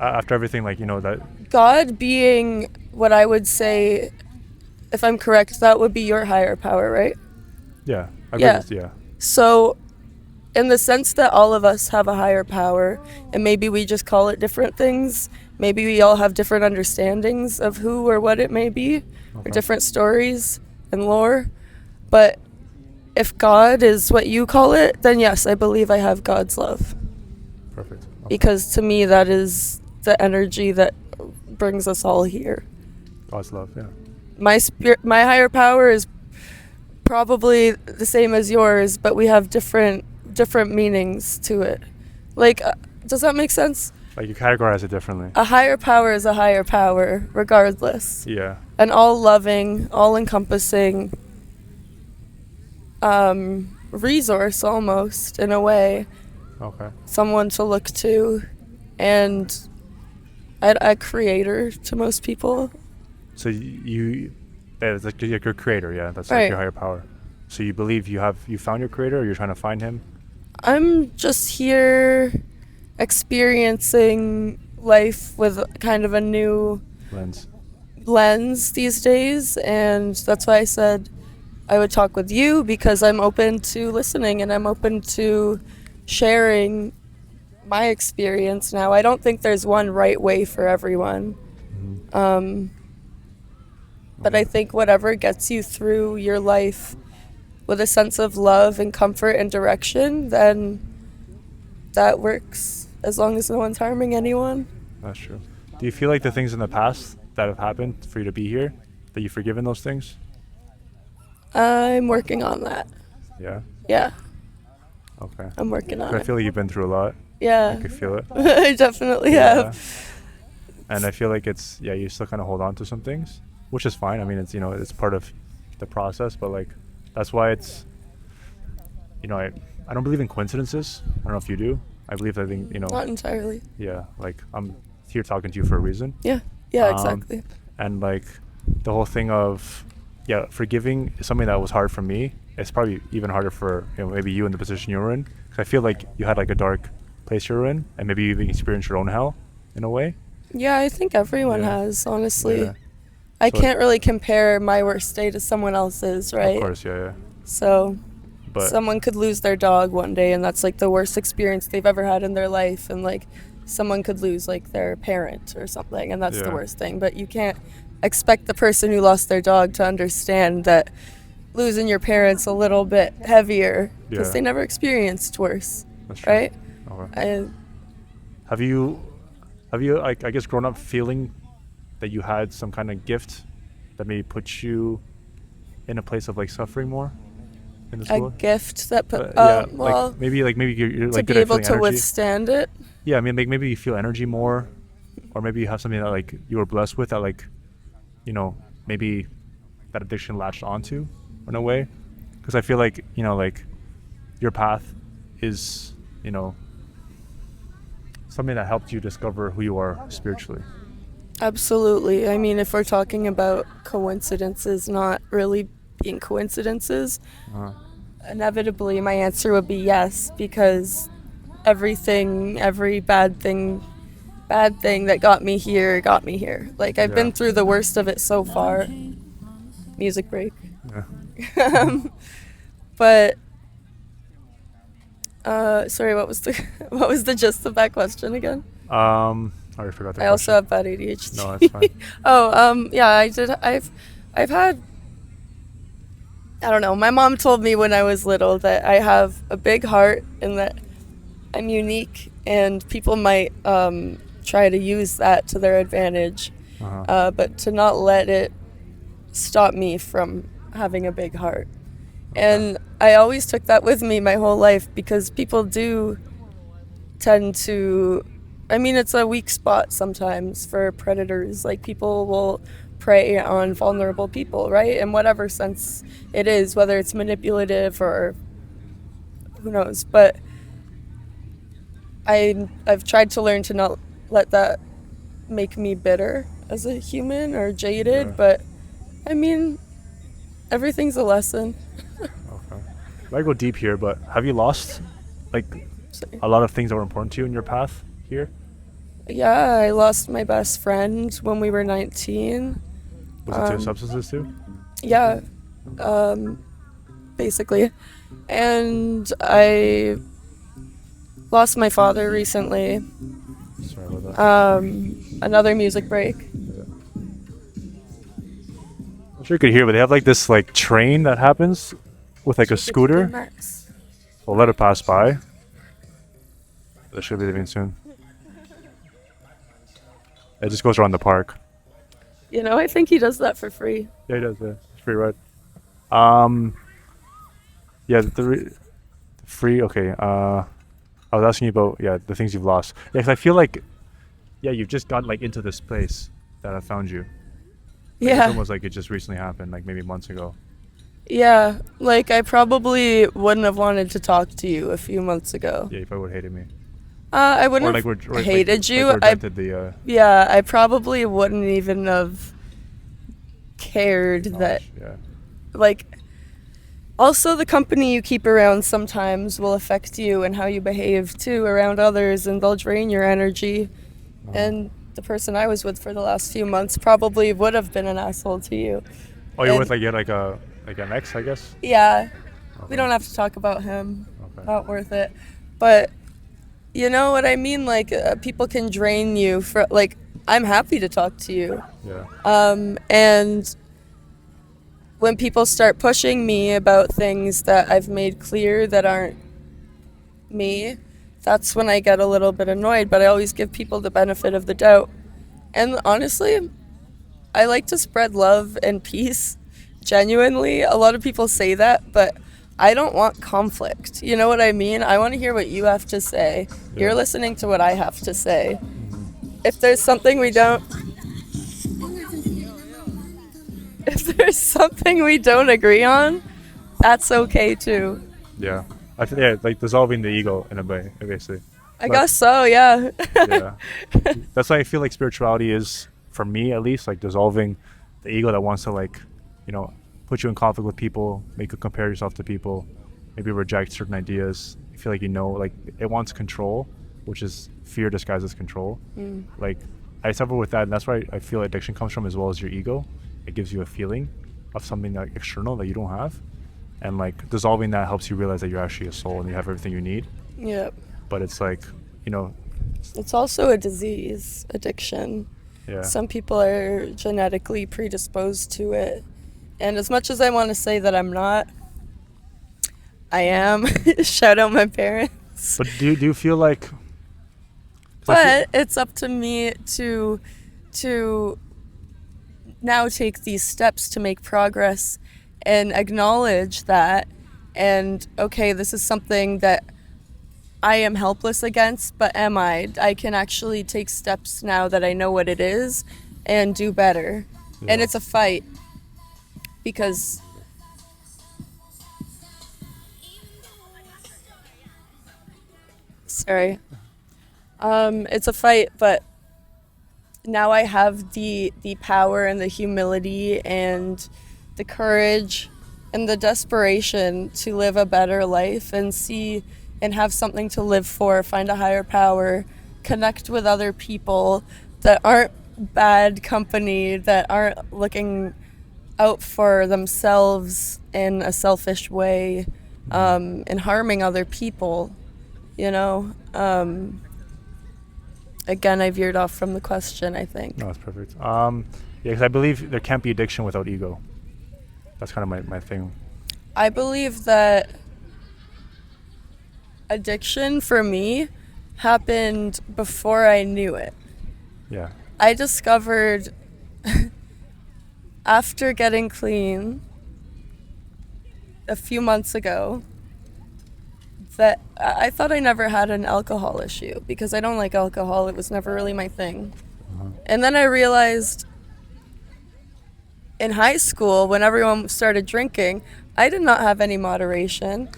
after everything, like, you know, that? God being what I would say, if I'm correct, that would be your higher power, right? Yeah. I Yeah. believe it's- yeah. So, in the sense that all of us have a higher power, and maybe we just call it different things, maybe we all have different understandings of who or what it may be, or different stories and lore, but if God is what you call it, then yes, I believe I have God's love. Perfect. Okay. Because to me, that is the energy that brings us all here. God's love, yeah. My higher power is probably the same as yours, but we have different meanings to it. Like, does that make sense? Like you categorize it differently. A higher power is a higher power, regardless. Yeah. An all-loving, all-encompassing resource, almost, in a way. Okay. Someone to look to, and a creator to most people. So that's like your creator, yeah. That's like Right. your higher power. So you believe you found your creator, or you're trying to find him? I'm just here experiencing life with kind of a new lens these days, and that's why I said I would talk with you, because I'm open to listening and I'm open to sharing my experience now. I don't think there's one right way for everyone. But I think whatever gets you through your life with a sense of love and comfort and direction, then that works, as long as no one's harming anyone. That's true. Do you feel like the things in the past that have happened for you to be here, that you've forgiven those things? I'm working on that. Yeah? Yeah, Okay. I'm working on I it. feel like you've been through a lot. Yeah, I could feel it. I definitely Yeah. have. And I feel like you still kind of hold on to some things, which is fine. I mean, it's part of the process, but like, that's why it's, I don't believe in coincidences. I don't know if you do. I believe that, Not entirely. yeah, like I'm here talking to you for a reason. Yeah, Um, exactly. And like the whole thing of, forgiving is something that was hard for me. It's probably even harder for, maybe you in the position you were in. Because I feel like you had like a dark place you were in, and maybe you even experienced your own hell in a way. Yeah, I think everyone Yeah. has, honestly. Yeah. I So- can't really compare my worst day to someone else's, right? Of course, yeah. So But someone could lose their dog one day, and that's like the worst experience they've ever had in their life, and like someone could lose like their parent or something, and that's the Yeah. worst thing. But you can't expect the person who lost their dog to understand that losing your parents a little bit heavier, because Yeah. they never experienced worse, that's true. right? Okay. Have you like, I guess, grown up feeling that you had some kind of gift that maybe put you in a place of like suffering more in this A world? gift that put Yeah, well, like maybe you're to like be good at able feeling to energy. withstand it. Yeah, I mean, maybe you feel energy more, or maybe you have something that like you were blessed with that, like, maybe that addiction latched onto in a way. Because I feel like, like your path is, something that helped you discover who you are spiritually. Absolutely. I mean, if we're talking about coincidences not really being coincidences, inevitably my answer would be yes, because every bad thing that got me here. Like, I've been Yeah. through the worst of it so far. Music break. Yeah. But sorry, what was the gist of that question again? I already forgot the I also question. have bad ADHD. No, that's fine. Yeah, I did. I've had. I don't know. My mom told me when I was little that I have a big heart and that I'm unique, and people might try to use that to their advantage, but to not let it stop me from having a big heart. And I always took that with me my whole life, because people do tend to, I mean, it's a weak spot sometimes for predators. Like, people will prey on vulnerable people, right? In whatever sense it is, whether it's manipulative or who knows. But I've tried to learn to not let that make me bitter as a human or jaded. Yeah. But I mean, everything's a lesson. Okay. I go deep here, but have you lost like Sorry. a lot of things that were important to you in your path here? Yeah, I lost my best friend when we were 19. Was it to substances too? Yeah, basically. And I lost my father recently. Sorry about that. Another music break. I'm sure you could hear, but they have like this like train that happens with like a scooter. Max. So I'll let it pass by. They should be leaving soon. It just goes around the park. You know, I think he does that for free. Yeah, he does. Yeah, it's free ride. Um, yeah, the free. Okay. I was asking you about the things you've lost. Yeah, 'cause I feel like you've just got like into this place that I found you. Like, it's Yeah. almost like it just recently happened, like maybe months ago. Yeah. Like, I probably wouldn't have wanted to talk to you a few months ago. Yeah, you probably would have hated me. I wouldn't Or like have hated you. rejected the. Yeah, I probably wouldn't even have cared that, Yeah. like, also the company you keep around sometimes will affect you and how you behave too around others, and they'll drain your energy. And the person I was with for the last few months probably would have been an asshole to you. Oh, you're And- with like an ex, I guess. Yeah, we don't have to talk about him. Okay. Not worth it. But you know what I mean? Like, people can drain you for, like, I'm happy to talk to you. Yeah. And when people start pushing me about things that I've made clear that aren't me, that's when I get a little bit annoyed. But I always give people the benefit of the doubt. And honestly, I like to spread love and peace. Genuinely, a lot of people say that, but I don't want conflict. You know what I mean? I want to hear what you have to say. Yeah. You're listening to what I have to say. If there's something we don't if there's something we don't agree on, that's okay too. Yeah. I think like dissolving the ego in a way, basically. I guess so, yeah. Yeah. That's why I feel like spirituality is, for me at least, like dissolving the ego that wants to like, put you in conflict with people, make you compare yourself to people, maybe reject certain ideas. You feel like like it wants control, which is fear disguised as control. Like I suffer with that, and that's why I feel addiction comes from, as well as your ego. It gives you a feeling of something like external that you don't have, and like dissolving that helps you realize that you're actually a soul and you have everything you need. Yep. But it's like, It's also a disease, addiction. yeah. Some people are genetically predisposed to it. And as much as I want to say that I'm not, I am. Shout out my parents. But do you feel like? 'Cause I But it's up to me to now take these steps to make progress and acknowledge that, and okay, this is something that I am helpless against, but am I? I can actually take steps now that I know what it is and do better. And Yeah. it's a fight because sorry. It's a fight, but now I have the power and the humility and the courage and the desperation to live a better life and see and have something to live for, find a higher power, connect with other people that aren't bad company, that aren't looking out for themselves in a selfish way, and harming other people, you know? Again, I veered off from the question, I think. No, that's perfect. Yeah, because I believe there can't be addiction without ego. That's kind of my thing. I believe that addiction for me happened before I knew it. Yeah. I discovered after getting clean a few months ago that I thought I never had an alcohol issue because I don't like alcohol. It was never really my thing. And then I realized in high school, when everyone started drinking, I did not have any moderation.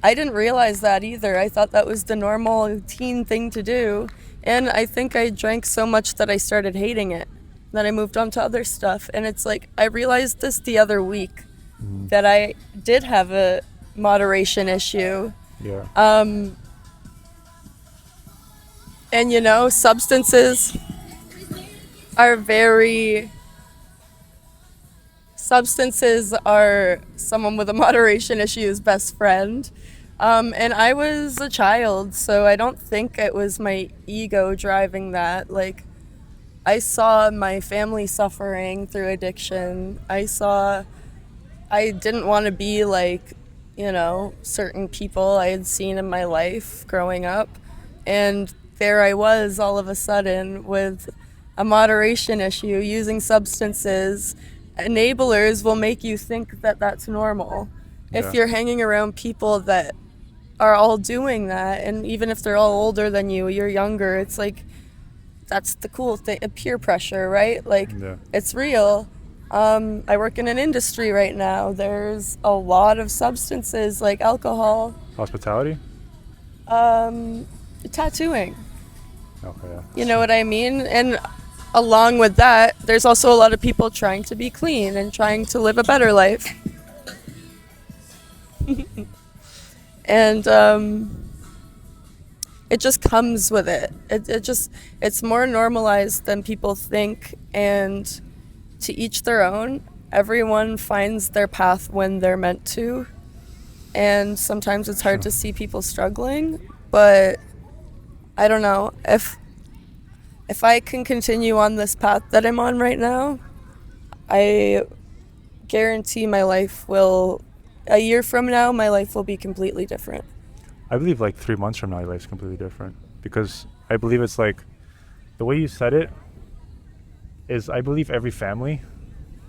I didn't realize that either. I thought that was the normal teen thing to do. And I think I drank so much that I started hating it. Then I moved on to other stuff. And it's like, I realized this the other week that I did have a moderation issue. Yeah. And you know, substances are very substances are someone with a moderation issue's best friend. And I was a child, so I don't think it was my ego driving that. Like, I saw my family suffering through addiction. I didn't want to be like, certain people I had seen in my life growing up. And there I was all of a sudden with a moderation issue, using substances. Enablers will make you think that that's normal. Yeah. If you're hanging around people that are all doing that, and even if they're all older than you, you're younger, it's like, that's the cool thing, peer pressure, right? Like, Yeah. it's real. I work in an industry right now. There's a lot of substances like alcohol, Hospitality? tattooing. Okay, yeah. You know what I mean? And along with that, there's also a lot of people trying to be clean and trying to live a better life. And it just comes with it. It's more normalized than people think, and to each their own. Everyone finds their path when they're meant to, and sometimes it's hard to see people struggling, but I don't know, if I can continue on this path that I'm on right now, I guarantee a year from now, my life will be completely different. I believe like 3 months from now, your life's completely different. Because I believe it's like, the way you said it is, I believe every family,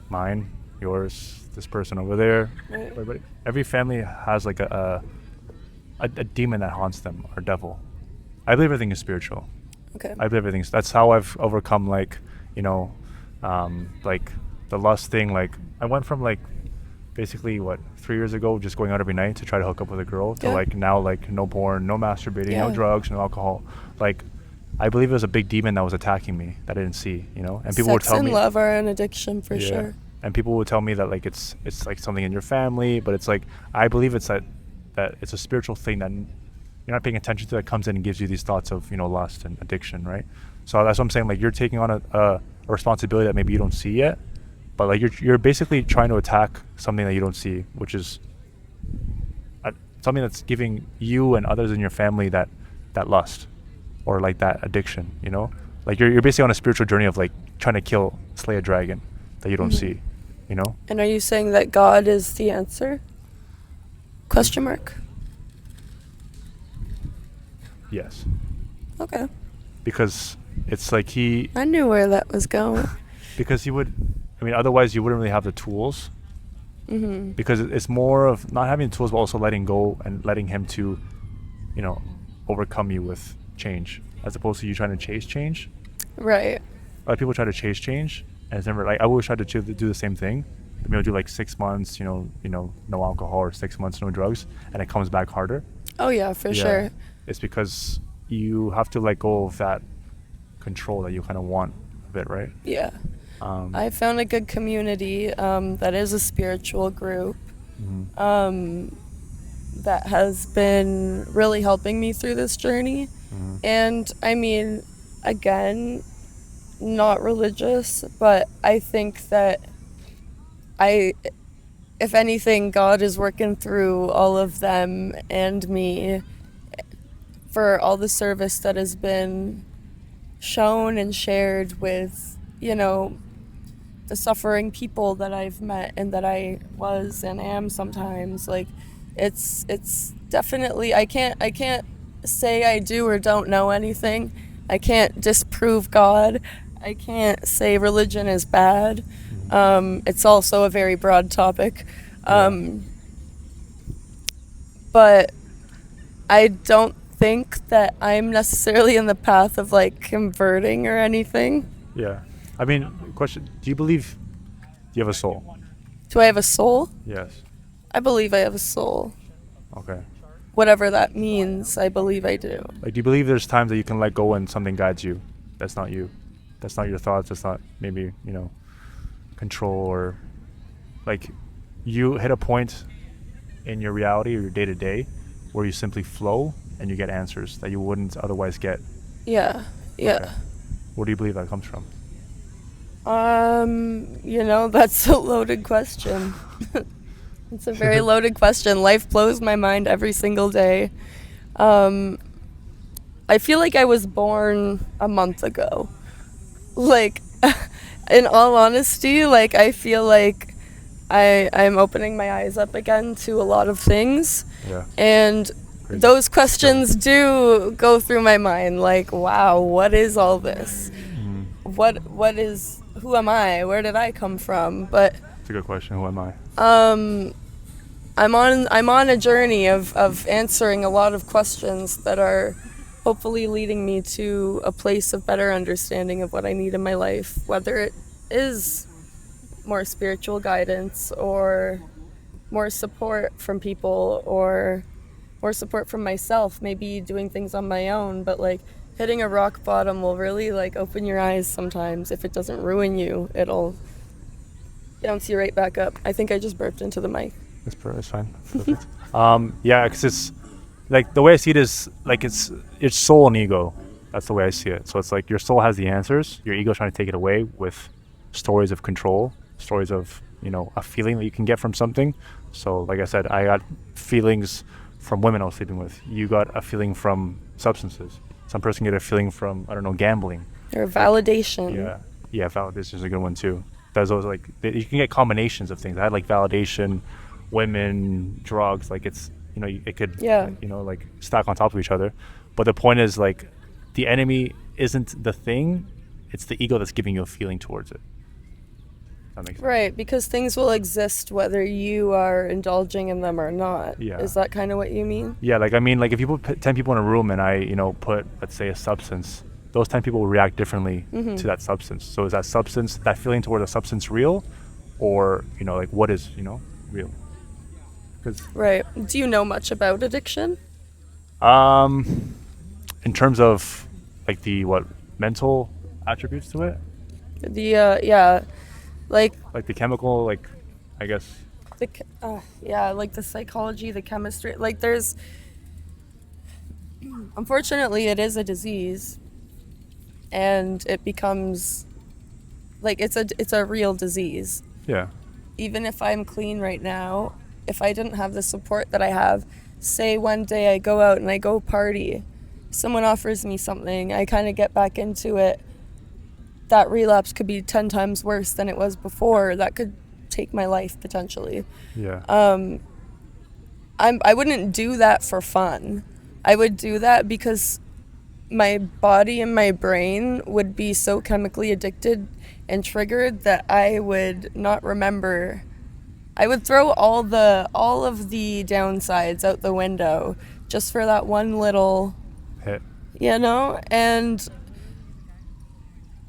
mine, yours, this person over there, Right. everybody, every family has like a demon that haunts them, or devil. I believe everything is spiritual. Okay. I believe everything's, that's how I've overcome like, like the lust thing. Like, I went from like, basically 3 years ago, just going out every night to try to hook up with a girl, to Yeah. like now, like no porn, no masturbating, no Yeah. drugs, no alcohol. Like, I believe it was a big demon that was attacking me that I didn't see, and people would Sex tell and me, love are an addiction for yeah, sure. and people would tell me that like it's like something in your family, but it's like, I believe it's that it's a spiritual thing that you're not paying attention to, that comes in and gives you these thoughts of lust and addiction, right? So that's what I'm saying. Like, you're taking on a responsibility that maybe you don't see yet, but like you're basically trying to attack something that you don't see, which is something that's giving you and others in your family that lust, or like that addiction. Like you're basically on a spiritual journey of like trying to slay a dragon that you don't see. And are you saying that God is the answer? Question mark. Yes, Okay. because it's like I knew where that was going. because he would, otherwise you wouldn't really have the tools. Mm-hmm. Because it's more of not having the tools, but also letting go and letting him to, overcome you with change, as opposed to you trying to chase change. Right. A lot of people try to chase change, and it's never like, I always try to do the same thing. Do like 6 months, no alcohol, or 6 months no drugs, and it comes back harder. Oh yeah, for sure. It's because you have to let go of that control that you kind of want of it, right? Yeah. I found a good community that is a spiritual group that has been really helping me through this journey. And again, not religious, but I think that if anything, God is working through all of them and me for all the service that has been shown and shared with, the suffering people that I've met and that I was and am sometimes. Like, it's definitely, I can't say I do or don't know anything. I can't disprove God. I can't say religion is bad. It's also a very broad topic. But I don't think that I'm necessarily in the path of like converting or anything. Yeah. Question, do you believe you have a soul? Do I have a soul? Yes. I believe I have a soul. Okay. Whatever that means, I believe I do. Like, do you believe there's times that you can let go and something guides you? That's not you. That's not your thoughts. That's not maybe, control, or like you hit a point in your reality or your day to day where you simply flow and you get answers that you wouldn't otherwise get. Yeah. Okay. Where do you believe that comes from? That's a loaded question. It's a very loaded question. Life blows my mind every single day. I feel like I was born a month ago. Like, in all honesty, like, I feel like I'm opening my eyes up again to a lot of things. Yeah. And Crazy. those questions do go through my mind, like, wow, what is all this? Who am I? Where did I come from? But It's a good question. Who am I? I'm on a journey of answering a lot of questions that are hopefully leading me to a place of better understanding of what I need in my life, whether it is more spiritual guidance or more support from people or more support from myself, maybe doing things on my own, but like hitting a rock bottom will really like open your eyes sometimes. If it doesn't ruin you, it'll bounce you right back up. I think I just burped into the mic. It's fine. Perfect. Yeah, because it's like the way I see it is like it's soul and ego. That's the way I see it. So it's like your soul has the answers. Your ego's trying to take it away with stories of control, stories of a feeling that you can get from something. So like I said, I got feelings from women I was sleeping with. You got a feeling from substances. Some person get a feeling from gambling. Or validation. Yeah, validation is a good one too. There's those like you can get combinations of things. I had like validation, women, drugs. Like it's it could like stack on top of each other. But the point is like the enemy isn't the thing; it's the ego that's giving you a feeling towards it. That makes sense. Right, because things will exist whether you are indulging in them or not. Yeah. Is that kind of what you mean? Yeah, like I mean, like if you put 10 people in a room and I put, let's say, a substance, those 10 people will react differently to that substance. So is that substance, that feeling toward a substance real, or like what is real? Right. Do you know much about addiction? In terms of like the mental attributes to it, like the chemical, like I guess like the psychology, the chemistry, like there's unfortunately it is a disease, and it becomes like it's a real disease. Yeah. Even if I'm clean right now, if I didn't have the support that I have, say one day I go out and I go party, someone offers me something, I kind of get back into it, that relapse could be 10 times worse than it was before. That could take my life potentially. Yeah. I wouldn't do that for fun. I would do that because my body and my brain would be so chemically addicted and triggered that I would not remember. I would throw all of the downsides out the window just for that one little hit. And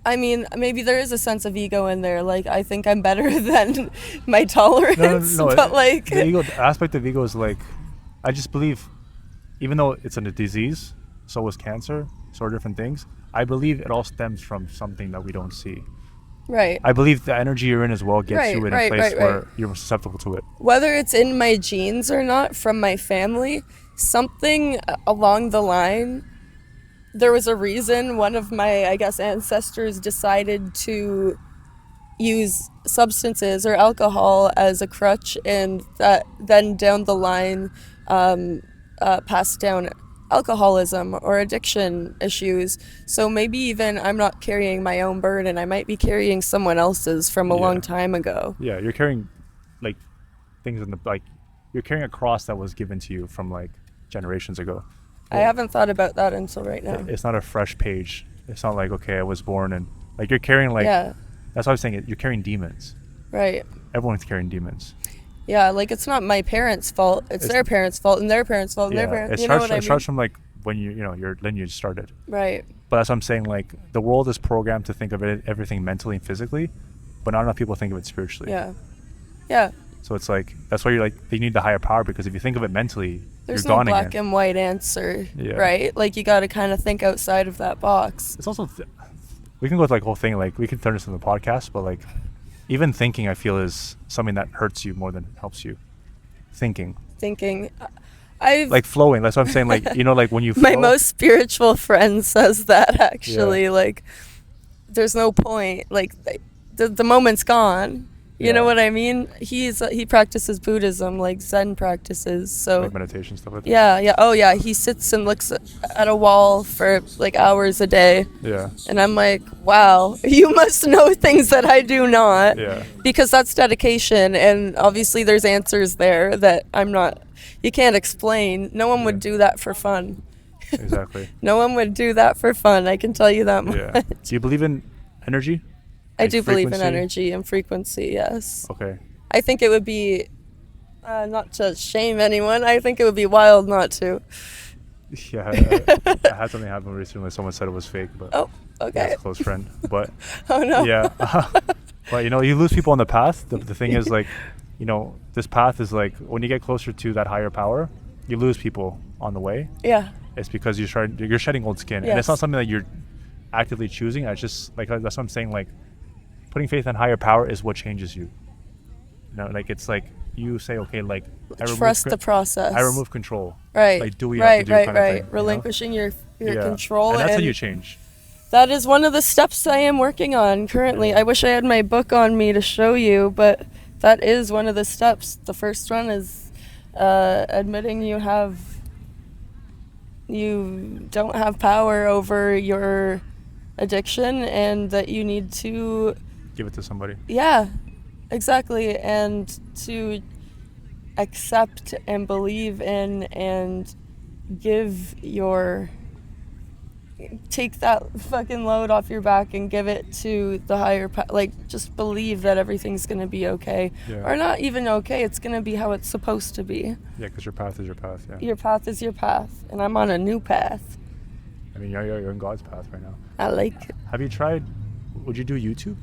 I mean, maybe there is a sense of ego in there. Like, I think I'm better than my tolerance. No. But like the aspect of ego is like, I just believe, even though it's a disease, so is cancer, so are different things. I believe it all stems from something that we don't see. Right. I believe the energy you're in as well gets you in a place where you're susceptible to it. Whether it's in my genes or not, from my family, something along the line, there was a reason one of my, I guess, ancestors decided to use substances or alcohol as a crutch, and that then down the line passed down alcoholism or addiction issues. So maybe even I'm not carrying my own burden, I might be carrying someone else's from a long time ago. Yeah, you're carrying like things you're carrying a cross that was given to you from like generations ago. I haven't thought about that until right now. It's not a fresh page. It's not like, okay, I was born and like you're carrying like that's what I was saying, you're carrying demons. Right. Everyone's carrying demons. Yeah, like it's not my parents' fault. It's their parents' fault and their parents' fault and their parents. It starts from like when your lineage started. Right. But that's what I'm saying. Like the world is programmed to think of everything mentally and physically, but not enough people think of it spiritually. Yeah. Yeah. So it's like that's why you're like they need the higher power, because if you think of it mentally, there's you're gone no black again. and white answer, right? Like you got to kind of think outside of that box. It's also we can go with like whole thing, like we can turn this into the podcast, but like even thinking I feel is something that hurts you more than helps you. Thinking. I've like flowing. That's what I'm saying. Like like when you flow. My most spiritual friend says that actually. Like there's no point. Like the moment's gone. You know Yeah. what I mean? He practices Buddhism, like Zen practices. So Like meditation stuff like that. yeah. Oh yeah. He sits and looks at a wall for like hours a day. Yeah. And I'm like, wow, you must know things that I do not. Yeah. Because that's dedication. And obviously there's answers there that you can't explain. No one would do that for fun. Exactly. No one would do that for fun. I can tell you that much. Yeah. Do you believe in energy? I Like do believe in frequency? energy and frequency, yes. Okay. I think it would be, not to shame anyone, I think it would be wild not to. Yeah. I had something happen recently. Someone said it was fake, but Oh, yeah, okay. it's a close friend. But Oh no. yeah. But you lose people on the path. The thing is like, this path is like when you get closer to that higher power, you lose people on the way. Yeah. It's because you're shedding old skin, and it's not Yes. something that you're actively choosing. It's just like that's what I'm saying. Like putting faith in higher power is what changes you. Like it's like you say, okay, like Trust the process. I remove control. Right. Like do what you have to do kind of thing. Relinquishing your Yeah. control. And that's how you change. That is one of the steps I am working on currently. I wish I had my book on me to show you, but that is one of the steps. The first one is admitting you don't have power over your addiction and that you need to, Give it to somebody. yeah, exactly, and to accept and believe in and take that fucking load off your back and give it to the higher like just believe that everything's gonna be okay. Yeah. Or not even okay, it's gonna be how it's supposed to be. Yeah, because your path is your path. Yeah. Your path is your path, and I'm on a new path. I mean, you're in God's path right now. I like it. Have you tried? Would you do YouTube?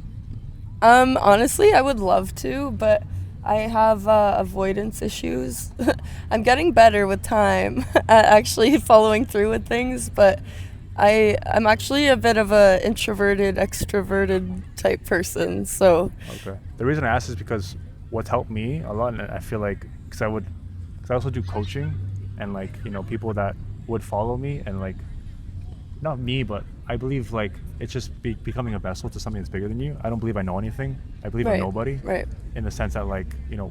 Honestly, I would love to, but I have avoidance issues. I'm getting better with time at actually following through with things, but I'm actually a bit of a introverted, extroverted type person, so. Okay. The reason I asked is because what's helped me a lot, and I feel like, because I also do coaching, and like, people that would follow me, and like, not me, but I believe like it's just becoming a vessel to something that's bigger than you. I don't believe I know anything. I believe I'm nobody. Right. In the sense that like,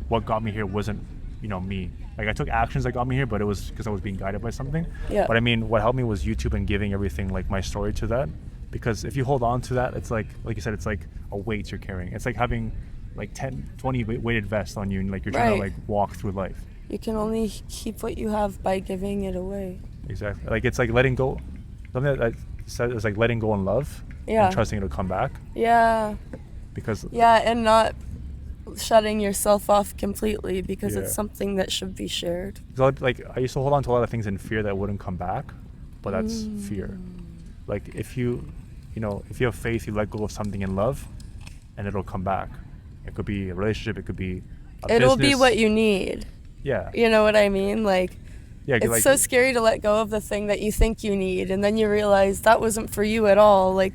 what got me here wasn't, me. Like I took actions that got me here, but it was because I was being guided by something. Yeah. But I mean, what helped me was YouTube and giving everything, like my story to that. Because if you hold on to that, it's like you said, it's like a weight you're carrying. It's like having like 10, 20 weighted vests on you, and like you're trying to like walk through life. You can only keep what you have by giving it away. Exactly. Like it's like letting go. Something that I said is like letting go in love. Yeah. And trusting it'll come back. Yeah. Because. Yeah, and not shutting yourself off completely because Yeah. it's something that should be shared. Like I used to hold on to a lot of things in fear that wouldn't come back, but that's fear. Like if you have faith, you let go of something in love, and it'll come back. It could be a relationship. It could be a It'll be business. what you need. Yeah. You know what I mean? Like, Yeah. it's like, so scary to let go of the thing that you think you need, and then you realize that wasn't for you at all. Like,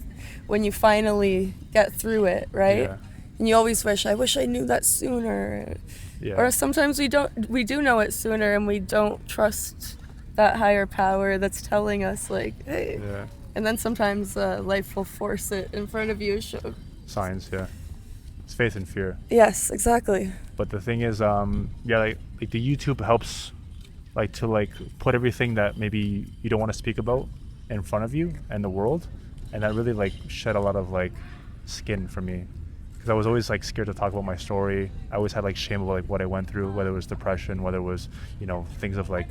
when you finally get through it, right? Yeah. And you always I wish I knew that sooner. Yeah. Or sometimes we do know it sooner, and we don't trust that higher power that's telling us, like, hey. Yeah. And then sometimes life will force it in front of you. Signs. Yeah. It's faith and fear. Yes, exactly. But the thing is, like the YouTube helps, like to like put everything that maybe you don't want to speak about in front of you and the world, and that really like shed a lot of like skin for me, because I was always like scared to talk about my story. I always had like shame about like what I went through, whether it was depression, whether it was things of like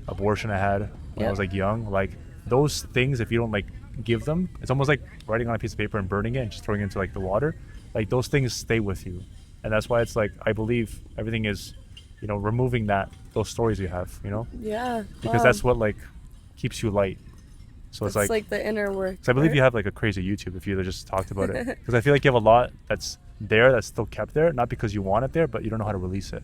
abortion I had when I was like young. Like those things, if you don't like give them, it's almost like writing on a piece of paper and burning it and just throwing it into like the water. Like those things stay with you, and that's why it's like I believe everything is, removing those stories you have, Yeah. because that's what like keeps you light. So it's like the inner work. because I believe you have like a crazy YouTube if you just talked about it, because I feel like you have a lot that's still kept there, not because you want it there, but you don't know how to release it.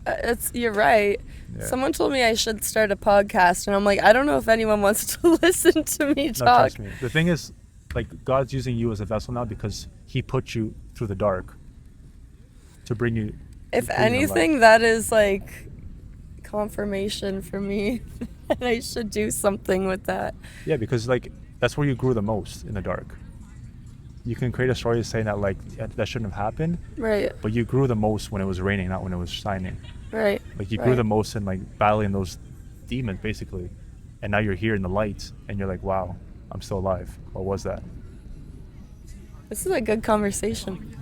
You're right. Yeah. Someone told me I should start a podcast, and I'm like, I don't know if anyone wants to listen to me No, talk. trust me. The thing is, like God's using you as a vessel now because He put you through the dark to bring you. If to bring you to anything, light. that is like confirmation for me that I should do something with that. Yeah, because like that's where you grew the most, in the dark. you can create a story saying that like that shouldn't have happened, Right. but you grew the most when it was raining, not when it was shining. Right. Like you grew the most in like battling those demons basically, and now you're here in the light, and you're like, wow, I'm still alive. What was that? This is a good conversation.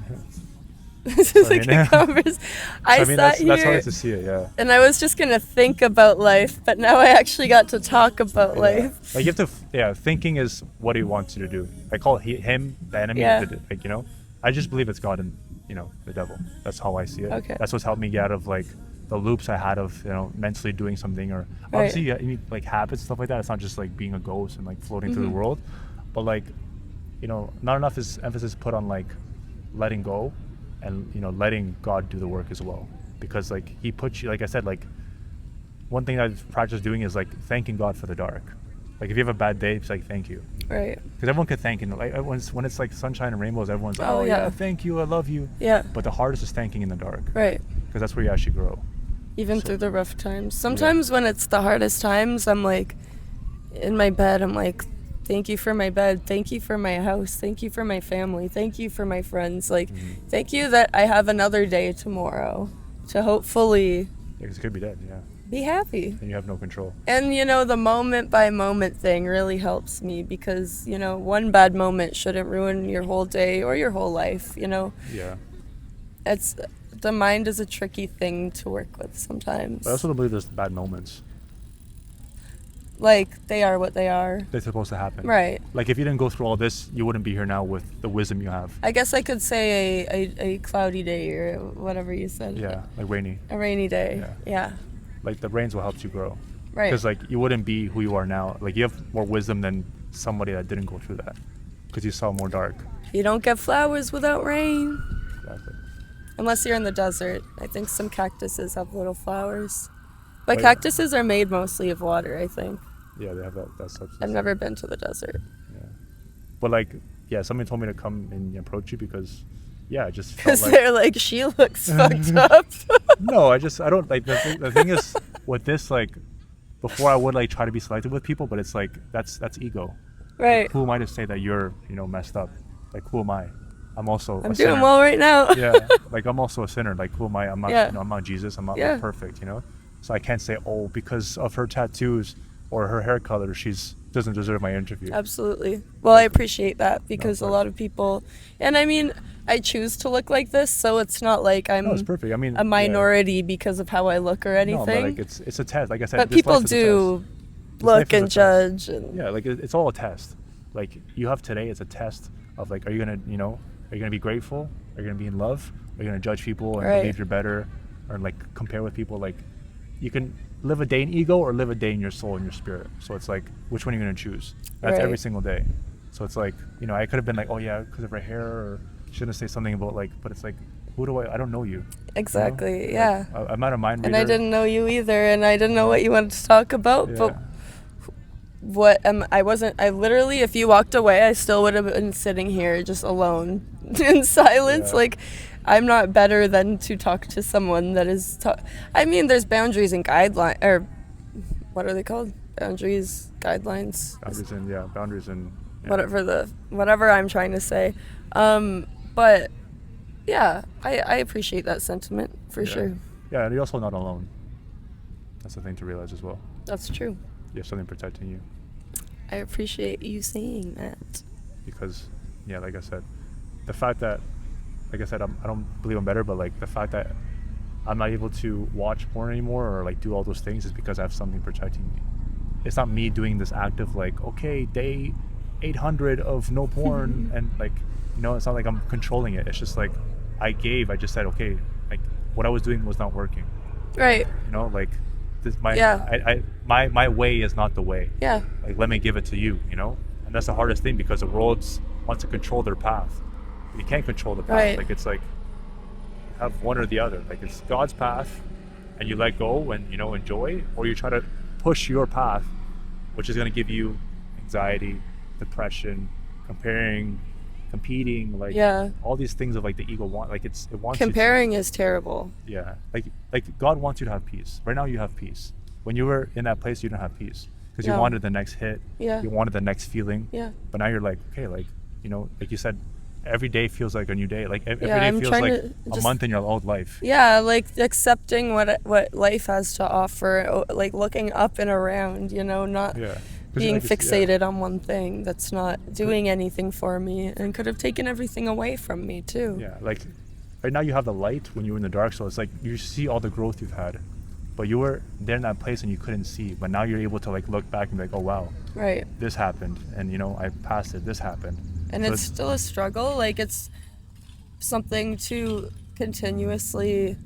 This is a good conversation. I sat that's how I here like to see it. Yeah. and I was just gonna think about life, but now I actually got to talk about Yeah. life. Like you have to, thinking is what he wants you to do. I call him the enemy. Yeah. Like, I just believe it's God and, the devil. That's how I see it. Okay. That's what's helped me get out of like the loops I had of, mentally doing something, or obviously you need like habits, stuff like that. It's not just like being a ghost and like floating through the world, but like, not enough is emphasis put on like letting go and, letting God do the work as well. Because like he puts you, like I said, like one thing I've practiced doing is like thanking God for the dark. Like if you have a bad day, it's like thank you, Right. because everyone can thank you. Like when it's like sunshine and rainbows, everyone's like, Oh, oh yeah. yeah, thank you, I love you. Yeah. But the hardest is thanking in the dark, Right. because that's where you actually grow. Even So- through the rough times. Sometimes when it's the hardest times, I'm like in my bed, I'm like, thank you for my bed, thank you for my house, thank you for my family, thank you for my friends, like thank you that I have another day tomorrow to hopefully Because it could be dead, yeah, be happy. and you have no control. And the moment by moment thing really helps me because one bad moment shouldn't ruin your whole day or your whole life. Yeah, It's the mind is a tricky thing to work with sometimes. but I also don't believe there's bad moments. Like they are what they are. They're supposed to happen. Right. Like if you didn't go through all this, you wouldn't be here now with the wisdom you have. I guess I could say a cloudy day or whatever you said. Yeah, like rainy. A rainy day. Yeah. Yeah. Like the rains will help you grow. Right. Because like you wouldn't be who you are now. Like you have more wisdom than somebody that didn't go through that, because you saw more dark. You don't get flowers without rain. Exactly. Unless you're in the desert. I think some cactuses have little flowers. But Oh, yeah. cactuses are made mostly of water, I think. Yeah, they have that substance. I've never been to the desert. Yeah. But like, yeah, somebody told me to come and approach you because, yeah, I just felt Because like. they're like, she looks fucked up. No, I don't like the thing is with this, like, before I would like try to be selective with people, but it's like that's ego. Right. Who am I to say that you're messed up? Like, who am I? I'm also I'm a sinner. doing well right now. Yeah, like I'm also a sinner. Like, who am I? I'm not. Yeah. I'm not Jesus. I'm not Yeah. like, perfect. So I can't say, oh, because of her tattoos or her hair color, she's doesn't deserve my interview. Absolutely. Well, I appreciate that because a course. lot of people, and I mean, I choose to look like this, so it's not like I'm No, it's perfect. I mean, a minority because of how I look or anything. No, but like it's a test. Like I said, But this people life is a do test. This life look is a and test. judge. And Yeah, like it's all a test. Like you have today, it's a test of like, are you gonna, are you gonna be grateful? Are you gonna be in love? Are you gonna judge people and Right. believe you're better, or like compare with people? Like, you can live a day in ego or live a day in your soul and your spirit. So it's like, which one are you gonna choose? That's every Right. single day. So it's like, I could have been like, oh yeah, because of her hair, or shouldn't say something about like, but it's like, who do I don't know you. exactly. Like, Yeah. I'm not a mind reader. And I didn't know you either, and I didn't know what you wanted to talk about. Yeah. But I wasn't. I literally, if you walked away, I still would have been sitting here just alone in silence. Yeah. Like, I'm not better than to talk to someone that is. I mean, there's boundaries and guidelines, or what are they called? Boundaries, guidelines. Boundaries and Whatever I'm trying to say. But yeah, I appreciate that sentiment for sure. Yeah, and you're also not alone. That's the thing to realize as well. That's true. You have something protecting you, I appreciate you saying that. because, yeah, like I said, the fact that, like I said, I don't believe I'm better, but like the fact that I'm not able to watch porn anymore or like do all those things is because I have something protecting me. It's not me doing this act of like, okay, day 800 of no porn, and like, it's not like I'm controlling it. It's just like I just said, okay, like what I was doing was not working. Right. Like this, Yeah. my way is not the way. Yeah. Like, let me give it to you, and that's the hardest thing, because the world wants to control their path. You can't control the path. Right. Like, it's like you have one or the other. Like, it's God's path, and you let go and enjoy, or you try to push your path, which is going to give you anxiety, depression, competing, like Yeah. all these things of like the ego want. Like, it wants Comparing is terrible. you to, yeah. Like God wants you to have peace. Right now you have peace. When you were in that place, you didn't have peace because you No. wanted the next hit. Yeah. You wanted the next feeling. Yeah. But now you're like, okay, like, like you said, every day feels like a new day. Like every Yeah, day I'm feels trying like to a just- month in your old life. Yeah, like accepting what life has to offer, like looking up and around, you know, not Yeah. 'Cause being like it's- yeah. fixated on one thing that's not doing anything for me and could have taken everything away from me too. Yeah, like right now you have the light when you were in the dark, so it's like you see all the growth you've had, but you were there in that place and you couldn't see. But now you're able to like look back and be like, oh wow, Right. this happened, and you know I passed it. This happened, And So it's still a struggle. Like it's something to continuously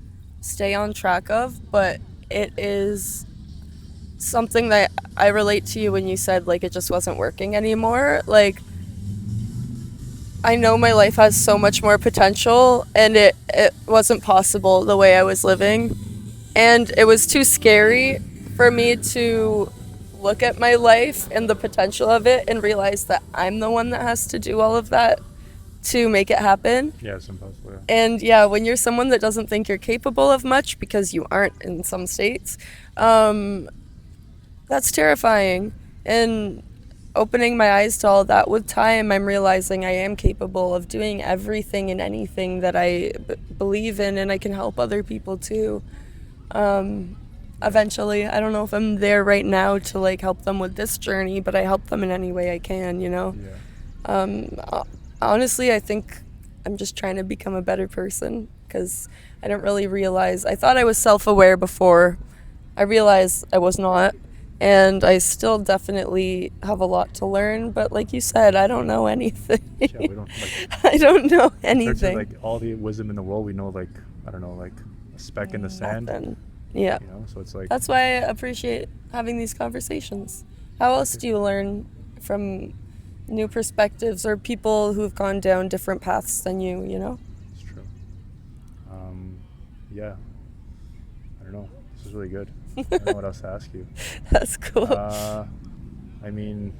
stay on track of, but it is something that I relate to you when you said like it just wasn't working anymore. Like I know my life has so much more potential and it wasn't possible the way I was living. And it was too scary for me to look at my life and the potential of it and realize that I'm the one that has to do all of that to make it happen. yeah, it's impossible. Yeah. And yeah, when you're someone that doesn't think you're capable of much because you aren't in some states, that's terrifying. And opening my eyes to all that with time, I'm realizing I am capable of doing everything and anything that I believe in, and I can help other people too. Eventually, I don't know if I'm there right now to like help them with this journey, but I help them in any way I can, you know? Yeah. Honestly, I think I'm just trying to become a better person because I didn't really realize. I thought I was self-aware before. I realized I was not, and I still definitely have a lot to learn. But like you said, I don't know anything. Yeah, we don't like. I don't know Compared to, anything. like all the wisdom in the world, we know like I don't know, like a speck in the sand. Nothing. Yeah. You know, so it's like That's why I appreciate having these conversations. How else do you learn from new perspectives or people who've gone down different paths than you know? it's true. Yeah. I don't know. This is really good. I don't know what else to ask you. That's cool. I mean,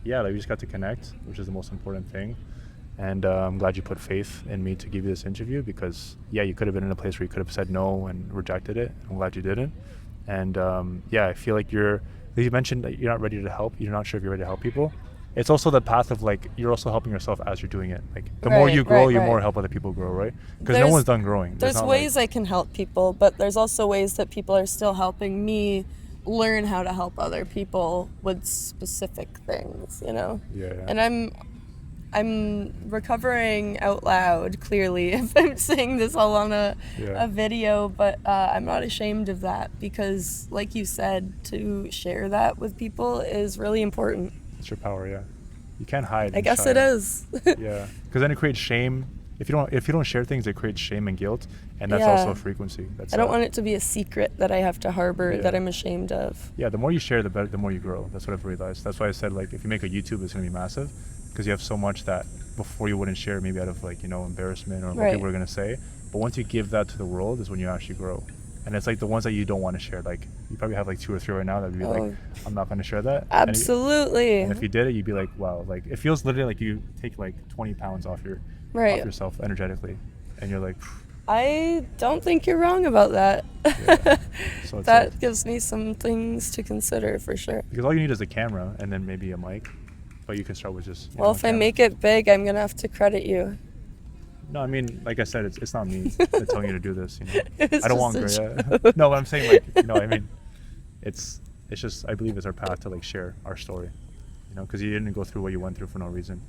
yeah, like we just got to connect, which is the most important thing. And I'm glad you put faith in me to give you this interview because, yeah, you could have been in a place where you could have said no and rejected it. I'm glad you didn't. And yeah, I feel like you mentioned that you're not ready to help. You're not sure if you're ready to help people. It's also the path of like, you're also helping yourself as you're doing it. Like the more you grow, you more help other people grow, right? Because no There's- one's done growing. There's not ways I can help people, but there's also ways that people are still helping me learn how to help other people with specific things, you know? Yeah. And I'm recovering out loud, clearly, if I'm saying this all on a video, but I'm not ashamed of that because, like you said, to share that with people is really important. It's your power, yeah. You can't hide. I guess it is. Yeah, because then it creates shame. If you don't share things, it creates shame and guilt, and that's Yeah. also a frequency. That's I don't want it to be a secret that I have to harbor Yeah. that I'm ashamed of. Yeah, the more you share, the better. The more you grow. That's what I've realized. That's why I said like if you make a YouTube, it's gonna be massive, because you have so much that before you wouldn't share, maybe out of like embarrassment or what Right. people are gonna say. But once you give that to the world, is when you actually grow. And it's like the ones that you don't want to share. Like you probably have like 2 or 3 right now that would be Oh. like, I'm not going to share that. Absolutely. And if you did it, you'd be like, wow. Like it feels literally like you take like 20 pounds off Right. yourself energetically, and you're like, I don't think you're wrong about that. Yeah. So it's That like, gives me some things to consider for sure. because all you need is a camera and then maybe a mic, but you can start with just. Well, if I make it big, I'm gonna have to credit you. No, I mean, like I said, it's not me that's telling you to do this. It's I don't just want a great. joke. No, but I'm saying like, I mean, it's just I believe it's our path to like share our story, because you didn't go through what you went through for no reason.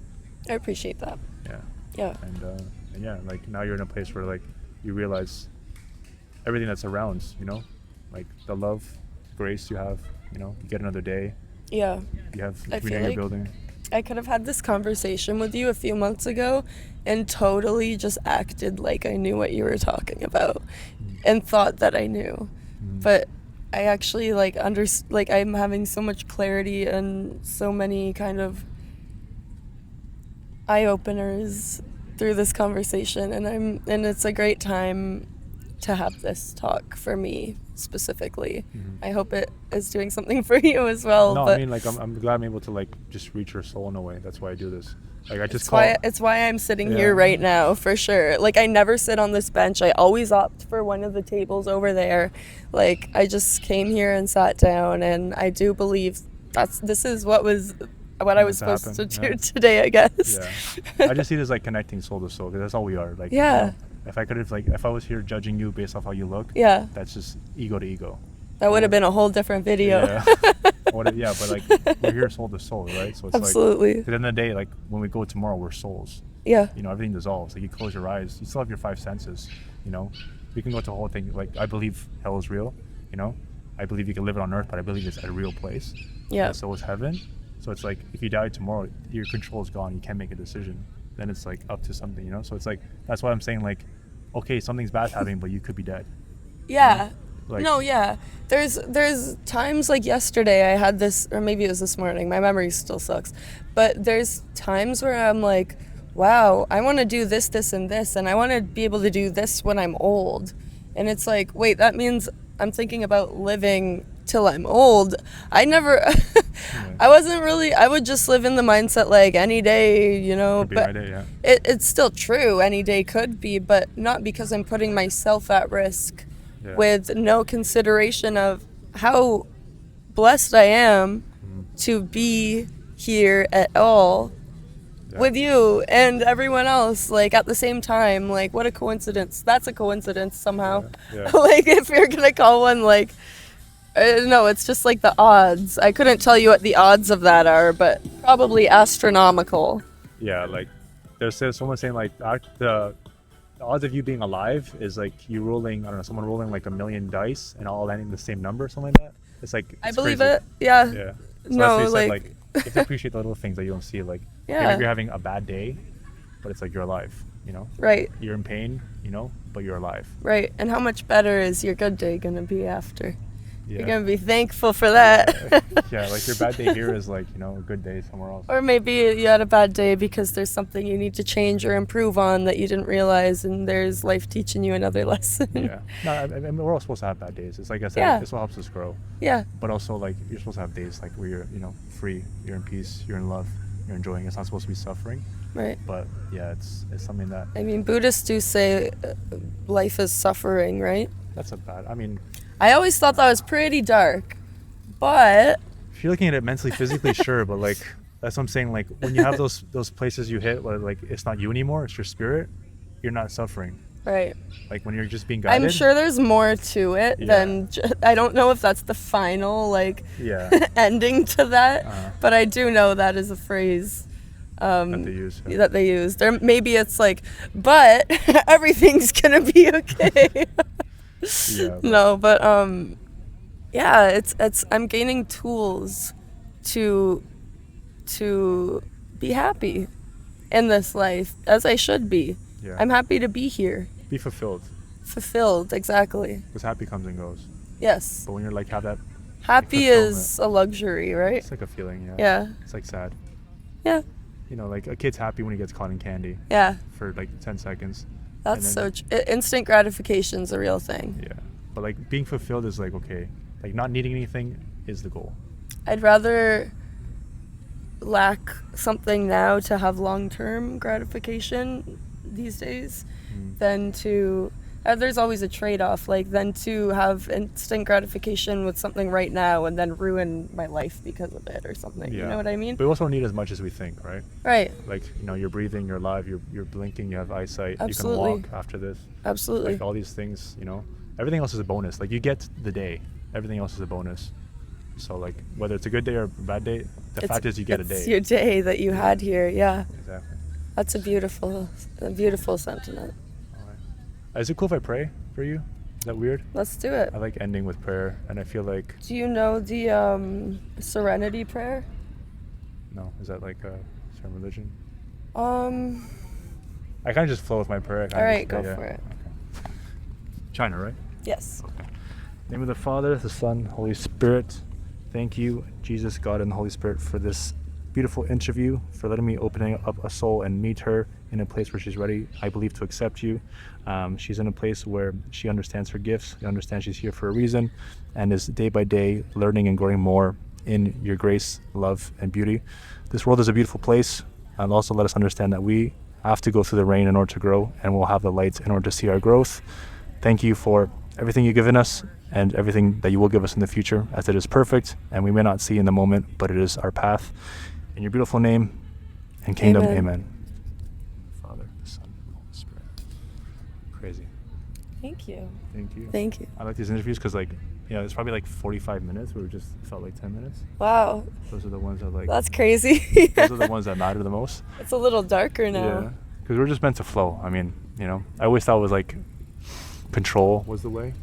I appreciate that. Yeah. Yeah. And yeah, like now you're in a place where like you realize everything that's around, like the love, grace you have, you get another day, Yeah. you have I every feel day you're like building. I could have had this conversation with you a few months ago and totally just acted like I knew what you were talking about and thought that I knew. But I actually like I'm having so much clarity and so many kind of eye openers through this conversation, and it's a great time to have this talk for me specifically. I hope it is doing something for you as well. No, but I mean, like I'm glad I'm able to like just reach your soul in a way. That's why I do this. Like I just it's why I'm sitting Yeah. here right now, for sure. Like I never sit on this bench. I always opt for one of the tables over there. Like I just came here and sat down, and I do believe this is what was what I was Meant to supposed to happen, do today, I guess. Yeah. I just see it as like connecting soul to soul, because that's all we are. Like, Yeah. if I could have, like, if I was here judging you based off how you look, Yeah. that's just ego to ego. That would have been a whole different video. Yeah. Yeah, but like, we're here soul to soul, right? So it's Absolutely. like, at the end of the day, like, when we go tomorrow, we're souls. Yeah. You know, everything dissolves. Like, you close your eyes, you still have your five senses. You know, we can go to the whole thing. Like, I believe hell is real. You know, I believe you can live it on earth, but I believe it's a real place. Yeah. And so is heaven. So it's like, if you die tomorrow, your control is gone. You can't make a decision. Then it's like up to something, you know? So it's like, that's why I'm saying, like, okay, something's bad happening, but you could be dead. Yeah. Like, No, yeah. There's times like yesterday I had this, or maybe it was this morning. My memory still sucks. But there's times where I'm like, wow, I want to do this, this, and this, and I want to be able to do this when I'm old. And it's like, wait, that means I'm thinking about living till I'm old. I never, I wasn't really, I would just live in the mindset like any day, you know, could be but my day, yeah. it's still true. Any day could be, but not because I'm putting myself at risk Yeah. with no consideration of how blessed I am to be here at all Yeah. with you and everyone else, like at the same time. Like, what a coincidence. That's a coincidence somehow. Yeah. Like, if you're gonna call one, like, no, it's just like the odds. I couldn't tell you what the odds of that are, but probably astronomical. Yeah, like, there's someone saying, like, the odds of you being alive is like you rolling, I don't know, someone rolling like 1,000,000 dice and all landing the same number, something like that. It's like, I it's believe crazy. it. Yeah. Yeah. So No, that's what he said, like- you have to appreciate the little things that you don't see. Like, Yeah. maybe you're having a bad day, but it's like you're alive, you know? Right. You're in pain, you know, but you're alive. Right. And how much better is your good day gonna be after? Yeah. You're gonna be thankful for that. Yeah, like your bad day here is like, you know, a good day somewhere else. Or maybe you had a bad day because there's something you need to change or improve on that you didn't realize, and there's life teaching you another lesson. Yeah. No, I mean, we're all supposed to have bad days. It's like I said, Yeah. this what helps us grow. Yeah. But also, like, you're supposed to have days like where you're, you know, free, you're in peace, you're in love, you're enjoying. It's not supposed to be suffering. Right. But yeah, it's something that, I mean, Buddhists do say life is suffering, right? that's a bad, I mean, I always thought that was pretty dark, but if you're looking at it mentally, physically, sure, but like, that's what I'm saying. Like, when you have those places you hit where like it's not you anymore, it's your spirit, you're not suffering. right. Like, when you're just being guided. I'm sure there's more to it Yeah. than I don't know if that's the final like Yeah. ending to that, Uh-huh. but I do know that is a phrase That they use. Yeah. that they use. There maybe it's like, but everything's gonna be okay. Yeah, but- No, but yeah, it's I'm gaining tools to be happy in this life, as I should be. Yeah. I'm happy to be here, Be fulfilled. fulfilled, exactly. Because happy comes and goes. Yes. But when you're like, have that, Happy fulfillment. is a luxury, right? it's like a feeling, yeah. Yeah. It's like sad. Yeah. You know, like a kid's happy when he gets caught in candy Yeah. for like 10 seconds. That's then- instant gratification's a real thing. Yeah. But like being fulfilled is like, okay, like not needing anything is the goal. I'd rather lack something now to have long-term gratification these days than to there's always a trade-off, like than to have instant gratification with something right now and then ruin my life because of it or something. Yeah. You know what I mean? But we also don't need as much as we think, right? Right. Like, you know, you're breathing, you're alive, you're blinking, you have eyesight, Absolutely. you can walk after this. Absolutely. Like all these things, you know, everything else is a bonus. Like you get the day, everything else is a bonus. So like whether it's a good day or a bad day, the fact is you get a day. It's your day that you had here. Yeah. Exactly. That's a beautiful sentiment. All right. Is it cool if I pray for you? Is that weird? Let's do it. I like ending with prayer, and I feel like, Do you know the Serenity Prayer? no, is that like a certain religion? Um, I kind of just flow with my prayer. I kinda All right, just- go yeah. for it. Okay. China, right? yes. Name of the Father, the Son, Holy Spirit. Thank you, Jesus, God, and the Holy Spirit, for this beautiful interview, for letting me open up a soul and meet her in a place where she's ready, I believe, to accept you. She's in a place where she understands her gifts, she understands she's here for a reason, and is day by day learning and growing more in your grace, love, and beauty. This world is a beautiful place, and also let us understand that we have to go through the rain in order to grow, and we'll have the lights in order to see our growth. Thank you for everything you've given us and everything that you will give us in the future, as it is perfect and we may not see in the moment, but it is our path. In your beautiful name and kingdom, Amen. amen. Father, Son, Holy Spirit. Crazy. Thank you. Thank you. Thank you. I like these interviews because, like, it's probably like 45 minutes where it just felt like 10 minutes. Wow, Those are the ones that, like, that's crazy. those are the ones that matter the most. It's a little darker now. Yeah. Because we're just meant to flow. I mean, I always thought it was like control was the way,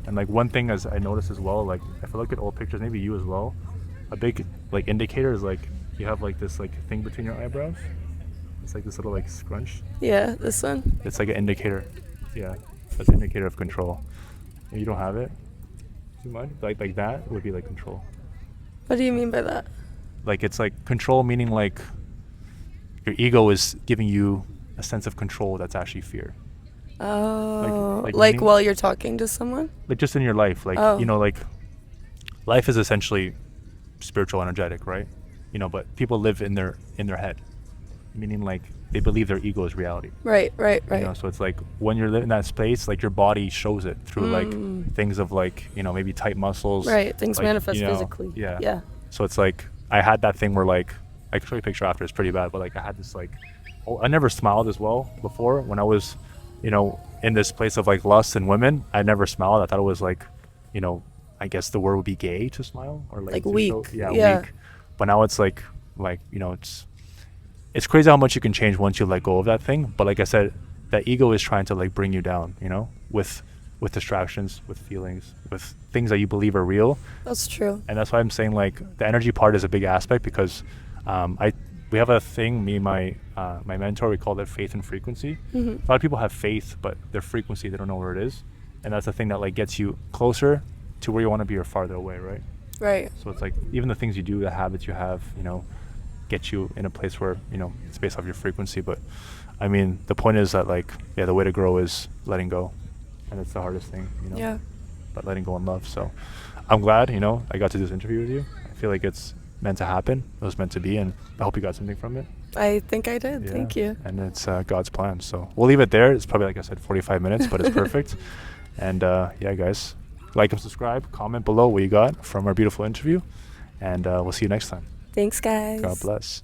And like one thing as I noticed as well, like if I look at old pictures, maybe you as well, a big like indicator is like you have like this like thing between your eyebrows. It's like this little like scrunch. Yeah, this one. It's like an indicator. Yeah, that's an indicator of control. If you don't have it, do you mind? Like that would be like control. What do you mean by that? Like it's like control meaning like your ego is giving you a sense of control that's actually fear. Oh, like like meaning- while you're talking to someone? Like just in your life, like Oh. like life is essentially spiritual, energetic, right? But people live in their head, meaning like they believe their ego is reality. Right. So it's like when you're in that space, like your body shows it through like things of like maybe tight muscles. Right, things like, manifest physically. Yeah. Yeah. So it's like I had that thing where like I can show you a picture after. It's pretty bad, but like I had this like I never smiled as well before when I was in this place of like lust and women. I never smiled. I thought it was like I guess the word would be gay to smile or like to weak. show, Yeah. weak. But now it's like it's crazy how much you can change once you let go of that thing. But like I said, that ego is trying to like bring you down, with distractions, with feelings, with things that you believe are real. That's true. And that's why I'm saying like the energy part is a big aspect because we have a thing, me and my mentor, we call it faith and frequency. Mm-hmm. A lot of people have faith, but their frequency, they don't know where it is. And that's the thing that like gets you closer to where you want to be or farther away, right? Right. So it's like even the things you do, the habits you have, get you in a place where, it's based off your frequency. But I mean, the point is that like, the way to grow is letting go. And it's the hardest thing, Yeah. but letting go in love. So I'm glad, I got to do this interview with you. I feel like it's meant to happen. It was meant to be. And I hope you got something from it. I think I did. Yeah. Thank you. And it's God's plan. So we'll leave it there. It's probably, like I said, 45 minutes, but it's perfect. And guys, like and subscribe, comment below what you got from our beautiful interview. And we'll see you next time. Thanks, guys. God bless.